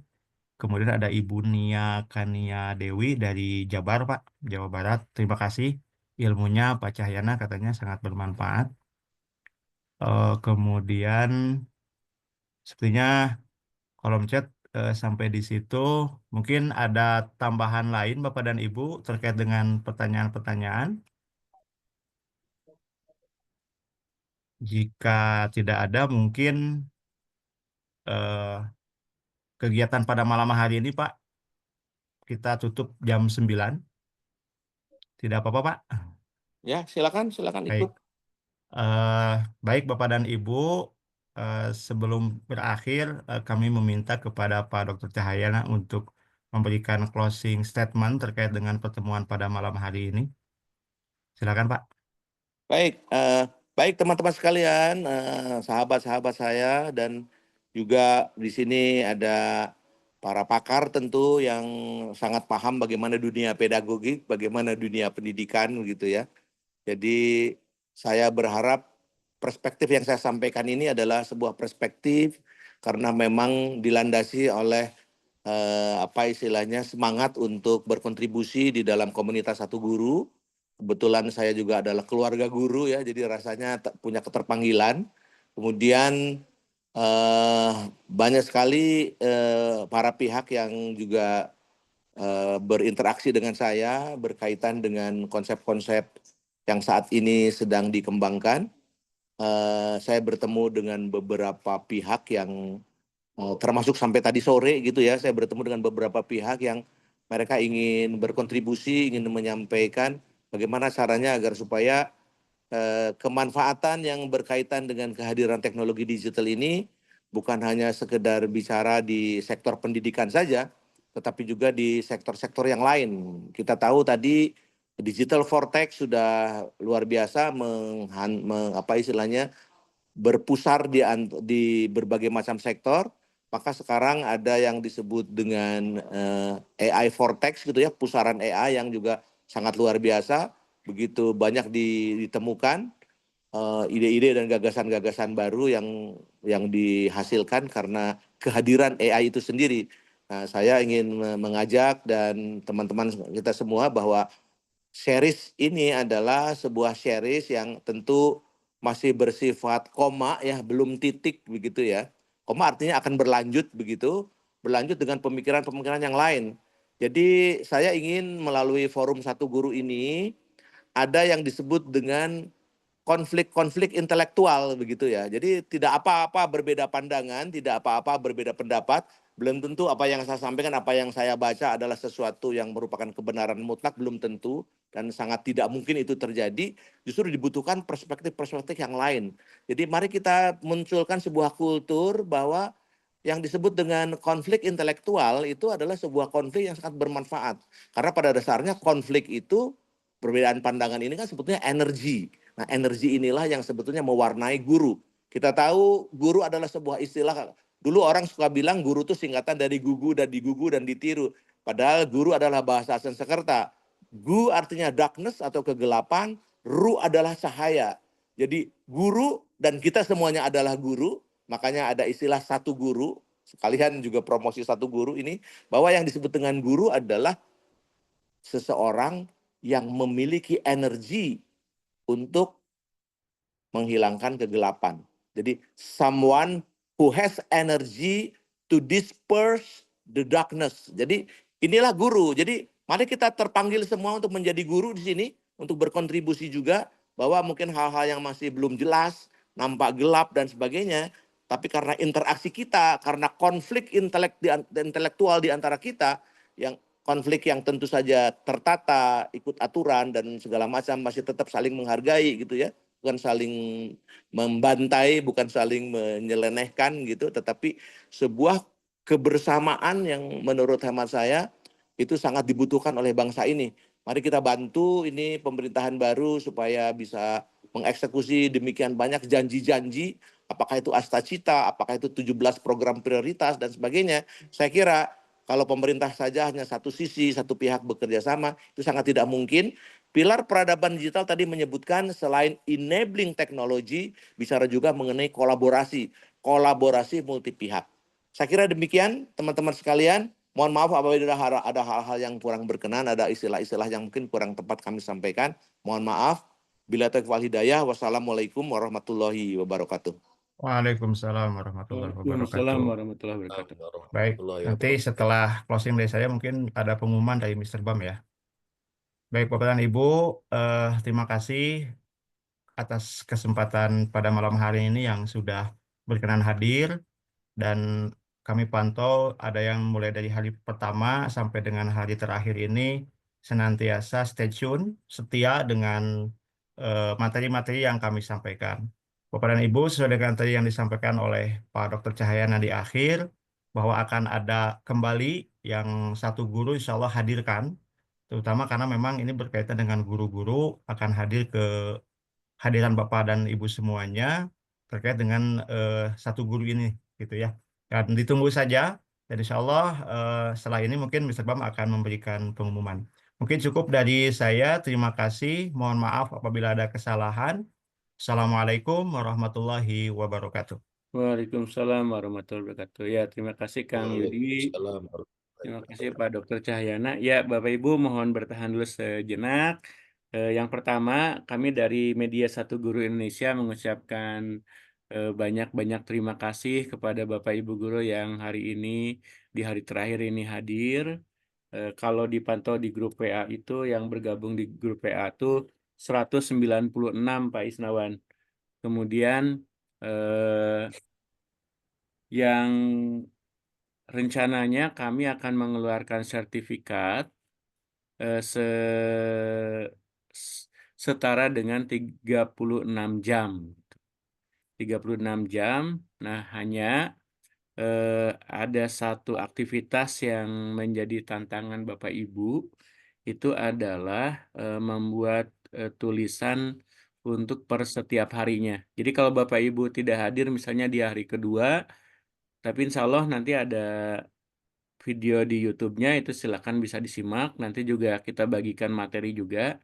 Kemudian ada Ibu Nia Kania Dewi dari Jabar Pak, Jawa Barat. Terima kasih ilmunya Pak Cahyana, katanya sangat bermanfaat. Kemudian sepertinya kolom chat sampai di situ. Mungkin ada tambahan lain Bapak dan Ibu terkait dengan pertanyaan-pertanyaan. Jika tidak ada, mungkin eh, kegiatan pada malam hari ini, Pak, kita tutup jam 9. Tidak apa-apa, Pak? Ya, silakan Baik. ikut. Eh, baik, Bapak dan Ibu, sebelum berakhir, kami meminta kepada Pak Dr. Cahyana untuk memberikan closing statement terkait dengan pertemuan pada malam hari ini. Silakan, Pak. Baik teman-teman sekalian, sahabat-sahabat saya, dan juga di sini ada para pakar tentu yang sangat paham bagaimana dunia pedagogik, bagaimana dunia pendidikan gitu ya. Jadi saya berharap perspektif yang saya sampaikan ini adalah sebuah perspektif karena memang dilandasi oleh semangat untuk berkontribusi di dalam komunitas Satu Guru. Kebetulan saya juga adalah keluarga guru ya, jadi rasanya punya keterpanggilan. Kemudian banyak sekali para pihak yang juga berinteraksi dengan saya berkaitan dengan konsep-konsep yang saat ini sedang dikembangkan. Saya bertemu dengan beberapa pihak yang termasuk sampai tadi sore gitu ya, saya bertemu dengan beberapa pihak yang mereka ingin berkontribusi, ingin menyampaikan bagaimana caranya agar supaya kemanfaatan yang berkaitan dengan kehadiran teknologi digital ini bukan hanya sekedar bicara di sektor pendidikan saja, tetapi juga di sektor-sektor yang lain. Kita tahu tadi digital vortex sudah luar biasa berpusar di berbagai macam sektor. Maka sekarang ada yang disebut dengan AI vortex gitu ya, pusaran AI yang juga sangat luar biasa. Begitu banyak ditemukan ide-ide dan gagasan-gagasan baru yang dihasilkan karena kehadiran AI itu sendiri. Nah, saya ingin mengajak dan teman-teman kita semua bahwa series ini adalah sebuah series yang tentu masih bersifat koma ya, belum titik begitu ya. Koma artinya akan berlanjut begitu, berlanjut dengan pemikiran-pemikiran yang lain. Jadi saya ingin melalui forum Satu Guru ini ada yang disebut dengan konflik-konflik intelektual begitu ya. Jadi tidak apa-apa berbeda pandangan, tidak apa-apa berbeda pendapat. Belum tentu apa yang saya sampaikan, apa yang saya baca adalah sesuatu yang merupakan kebenaran mutlak, belum tentu. dan sangat tidak mungkin itu terjadi, justru dibutuhkan perspektif-perspektif yang lain. Jadi mari kita munculkan sebuah kultur bahwa yang disebut dengan konflik intelektual itu adalah sebuah konflik yang sangat bermanfaat. Karena pada dasarnya konflik itu, perbedaan pandangan ini kan sebetulnya energi. Nah, energi inilah yang sebetulnya mewarnai guru. Kita tahu guru adalah sebuah istilah. Dulu orang suka bilang guru itu singkatan dari gugu dan digugu dan ditiru. Padahal guru adalah bahasa Sanskerta. Gu artinya darkness atau kegelapan, ru adalah cahaya. Jadi guru dan kita semuanya adalah guru. Makanya ada istilah satu guru, sekalian juga promosi satu guru ini, bahwa yang disebut dengan guru adalah seseorang yang memiliki energi untuk menghilangkan kegelapan. Jadi someone who has energy to disperse the darkness. Jadi inilah guru. Jadi mari kita terpanggil semua untuk menjadi guru di sini, untuk berkontribusi juga, bahwa mungkin hal-hal yang masih belum jelas, nampak gelap dan sebagainya, tapi karena interaksi kita, karena konflik intelektual di antara kita, yang konflik yang tentu saja tertata, ikut aturan dan segala macam, masih tetap saling menghargai gitu ya, bukan saling membantai, bukan saling menyelenehkan gitu, tetapi sebuah kebersamaan yang menurut hemat saya itu sangat dibutuhkan oleh bangsa ini. Mari kita bantu ini pemerintahan baru supaya bisa mengeksekusi demikian banyak janji-janji, apakah itu Astacita, apakah itu 17 program prioritas dan sebagainya. Saya kira kalau pemerintah saja hanya satu sisi, satu pihak bekerja sama, itu sangat tidak mungkin. Pilar peradaban digital tadi menyebutkan selain enabling teknologi, bicara juga mengenai kolaborasi multi pihak. Saya kira demikian teman-teman sekalian. Mohon maaf apabila ada hal-hal yang kurang berkenan, ada istilah-istilah yang mungkin kurang tepat kami sampaikan. Mohon maaf. Bila taufiq wal hidayah. Wassalamualaikum warahmatullahi wabarakatuh. Waalaikumsalam warahmatullahi Waalaikumsalam wabarakatuh. warahmatullahi wabarakatuh. Baik, nanti setelah closing dari saya mungkin ada pengumuman dari Mr. Bam ya. Baik, Bapak dan Ibu, terima kasih atas kesempatan pada malam hari ini yang sudah berkenan hadir, dan kami pantau ada yang mulai dari hari pertama sampai dengan hari terakhir ini senantiasa stay tune, setia dengan materi-materi yang kami sampaikan. Bapak dan Ibu, sesuai dengan tadi yang disampaikan oleh Pak Dr. Cahyana di akhir, bahwa akan ada kembali yang satu guru insya Allah hadirkan, terutama karena memang ini berkaitan dengan guru-guru akan hadir ke hadiran Bapak dan Ibu semuanya terkait dengan satu guru ini gitu ya. Dan ditunggu saja, dan insya Allah setelah ini mungkin Mr. Bam akan memberikan pengumuman. Mungkin cukup dari saya, terima kasih, mohon maaf apabila ada kesalahan. Assalamualaikum warahmatullahi wabarakatuh. Waalaikumsalam warahmatullahi wabarakatuh. Ya, terima kasih Kang Yudi. Terima kasih Pak Dr. Cahyana. Ya, Bapak Ibu mohon bertahan dulu sejenak. Yang pertama, kami dari Media Satu Guru Indonesia mengucapkan banyak-banyak terima kasih kepada Bapak Ibu guru yang hari ini, di hari terakhir ini hadir. Kalau dipantau di grup PA itu, yang bergabung di grup PA itu 196 Pak Isnawan. Kemudian yang rencananya kami akan mengeluarkan sertifikat setara dengan 36 jam. 36 jam. Nah, hanya ada satu aktivitas yang menjadi tantangan Bapak Ibu, itu adalah membuat tulisan untuk per setiap harinya. Jadi kalau Bapak Ibu tidak hadir misalnya di hari kedua, tapi insya Allah nanti ada video di YouTube-nya, itu silakan bisa disimak. Nanti juga kita bagikan materi juga.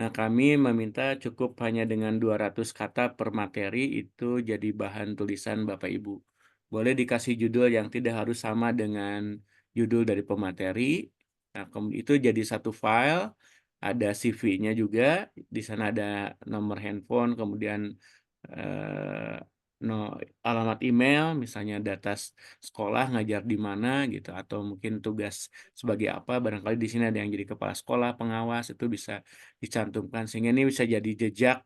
Nah, kami meminta cukup hanya dengan 200 kata per materi, itu jadi bahan tulisan Bapak Ibu. Boleh dikasih judul yang tidak harus sama dengan judul dari pemateri. Nah, itu jadi satu file, ada CV-nya juga, di sana ada nomor handphone, kemudian alamat email, misalnya data sekolah ngajar di mana gitu, atau mungkin tugas sebagai apa, barangkali di sini ada yang jadi kepala sekolah, pengawas, itu bisa dicantumkan sehingga ini bisa jadi jejak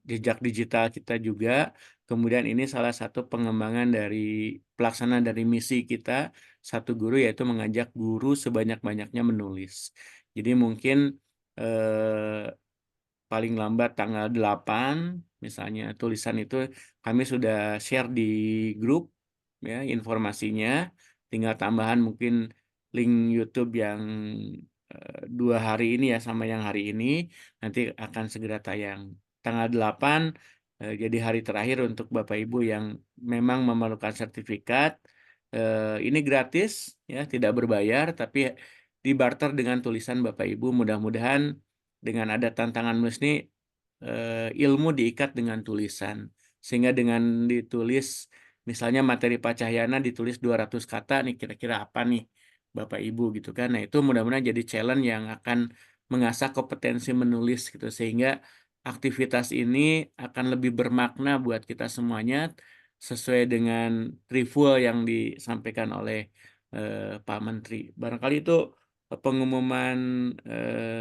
jejak digital kita juga. Kemudian ini salah satu pengembangan dari pelaksanaan dari misi kita, satu guru, yaitu mengajak guru sebanyak-banyaknya menulis. Jadi mungkin paling lambat tanggal 8, misalnya tulisan itu kami sudah share di grup ya informasinya, tinggal tambahan mungkin link YouTube yang 2 hari ini ya sama yang hari ini, nanti akan segera tayang. Tanggal 8 jadi hari terakhir untuk Bapak Ibu yang memang memerlukan sertifikat. Ini gratis ya, tidak berbayar, tapi dibarter dengan tulisan Bapak Ibu. Mudah-mudahan dengan ada tantangan menulis ini ilmu diikat dengan tulisan, sehingga dengan ditulis misalnya materi Pak Cahyana ditulis 200 kata nih, kira-kira apa nih Bapak Ibu gitu kan. Nah, itu mudah-mudahan jadi challenge yang akan mengasah kompetensi menulis gitu, sehingga aktivitas ini akan lebih bermakna buat kita semuanya sesuai dengan refuel yang disampaikan oleh Pak Menteri. Barangkali itu pengumuman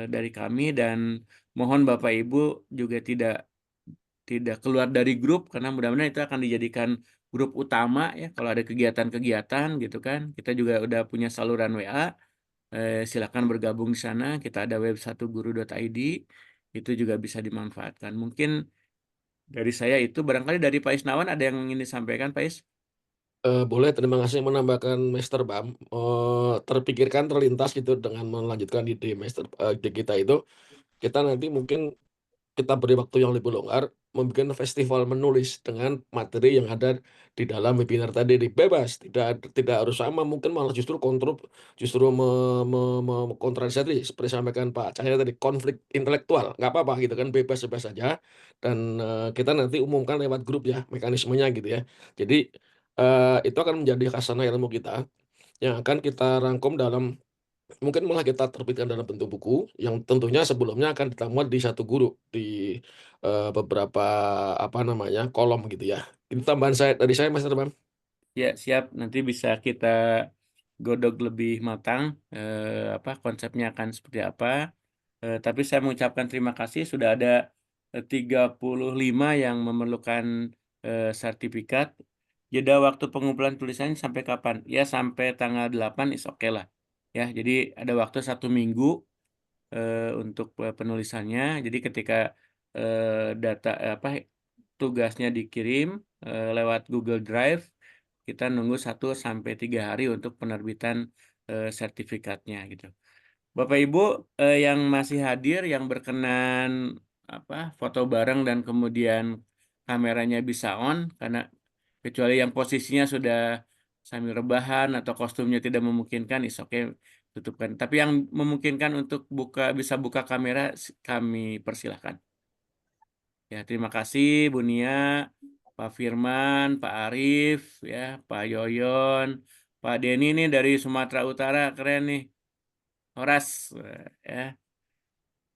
dari kami, dan mohon Bapak Ibu juga tidak keluar dari grup, karena mudah-mudahan itu akan dijadikan grup utama ya kalau ada kegiatan-kegiatan gitu kan. Kita juga udah punya saluran WA, silakan bergabung di sana. Kita ada web satuguru.id, itu juga bisa dimanfaatkan. Mungkin dari saya itu, barangkali dari Pak Isnawan ada yang ingin disampaikan, Pak Is? Boleh, terima kasih menambahkan Master Bam. Terpikirkan, terlintas gitu dengan melanjutkan ide ide kita itu. Kita nanti mungkin kita beri waktu yang lebih longgar, membuat festival menulis dengan materi yang ada di dalam webinar tadi. Bebas, tidak harus sama, mungkin malah justru justru kontradiksi seperti sampaikan Pak Cahaya tadi, konflik intelektual, nggak apa-apa gitu kan, bebas-bebas saja. Dan kita nanti umumkan lewat grup ya mekanismenya gitu ya. Jadi itu akan menjadi khasanah ilmu kita yang akan kita rangkum dalam, mungkin malah kita terbitkan dalam bentuk buku yang tentunya sebelumnya akan ditamuat di satu guru di beberapa apa namanya kolom gitu ya. Itu tambahan dari saya, Mas Terbang. Ya, siap. Nanti bisa kita godok lebih matang konsepnya akan seperti apa. Tapi saya mengucapkan terima kasih sudah ada 35 yang memerlukan sertifikat. Jeda waktu pengumpulan tulisannya sampai kapan? Ya, sampai tanggal 8 is oke lah. Ya, jadi ada waktu 1 minggu untuk penulisannya. Jadi ketika data tugasnya dikirim lewat Google Drive, kita nunggu 1 sampai 3 hari untuk penerbitan sertifikatnya gitu. Bapak Ibu yang masih hadir, yang berkenan foto bareng dan kemudian kameranya bisa on, karena kecuali yang posisinya sudah sambil rebahan atau kostumnya tidak memungkinkan, is oke, tutupkan. Tapi yang memungkinkan untuk bisa buka kamera, kami persilahkan. Ya, terima kasih Bu Nia, Pak Firman, Pak Arif, ya, Pak Yoyon, Pak Denny nih dari Sumatera Utara, keren nih. Horas, ya.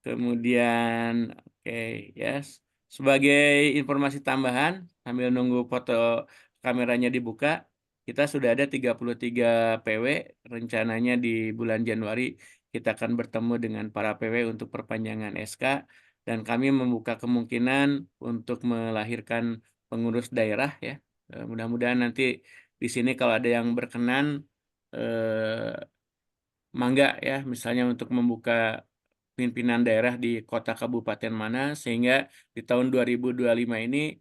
Kemudian, oke, yes. Sebagai informasi tambahan, sambil nunggu foto kameranya dibuka, kita sudah ada 33 PW, rencananya di bulan Januari kita akan bertemu dengan para PW untuk perpanjangan SK, dan kami membuka kemungkinan untuk melahirkan pengurus daerah ya. Mudah-mudahan nanti di sini kalau ada yang berkenan, mangga ya, misalnya untuk membuka pimpinan daerah di kota kabupaten mana, sehingga di tahun 2025 ini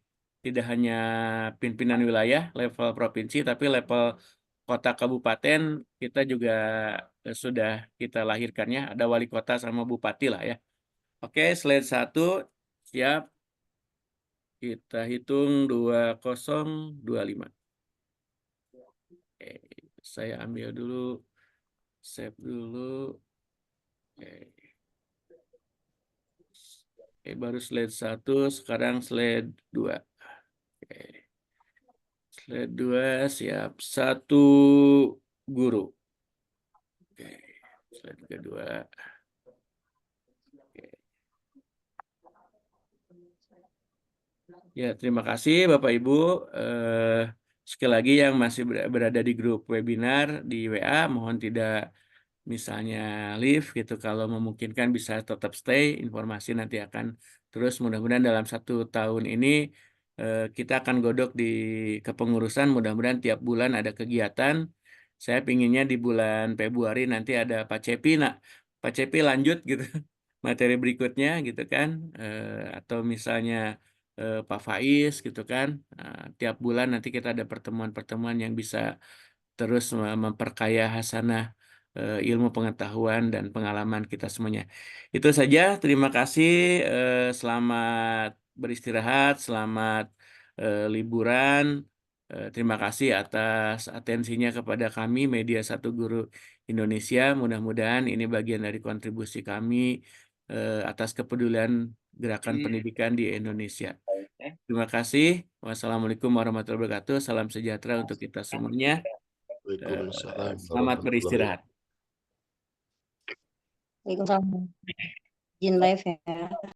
tidak hanya pimpinan wilayah level provinsi, tapi level kota kabupaten kita juga sudah kita lahirkannya, ada wali kota sama bupati lah ya. Oke, slide 1 siap. Kita hitung 2025. Oke, saya ambil dulu, save dulu. Oke, baru slide 1, sekarang slide 2. Oke. Slide 2 siap. 1 guru. Oke, slide kedua. Oke. Ya, terima kasih Bapak Ibu. Sekali lagi yang masih berada di grup webinar di WA, mohon tidak misalnya leave gitu, kalau memungkinkan bisa tetap stay, informasi nanti akan terus. Mudah-mudahan dalam 1 tahun ini kita akan godok di kepengurusan, mudah-mudahan tiap bulan ada kegiatan. Saya pinginnya di bulan Februari nanti ada Pak Cepi, Pak Cepi lanjut gitu materi berikutnya gitu kan. Atau misalnya Pak Faiz gitu kan. Tiap bulan nanti kita ada pertemuan-pertemuan yang bisa terus memperkaya hasanah ilmu pengetahuan dan pengalaman kita semuanya. Itu saja, terima kasih. Selamat beristirahat, selamat liburan. Terima kasih atas atensinya kepada kami, Media Satu Guru Indonesia. Mudah-mudahan ini bagian dari kontribusi kami atas kepedulian gerakan pendidikan di Indonesia. Terima kasih. Wassalamualaikum warahmatullahi wabarakatuh. Salam sejahtera untuk kita semuanya. Waalaikumsalam Selamat warahmatullahi beristirahat. Waalaikumsalam. Izin live ya.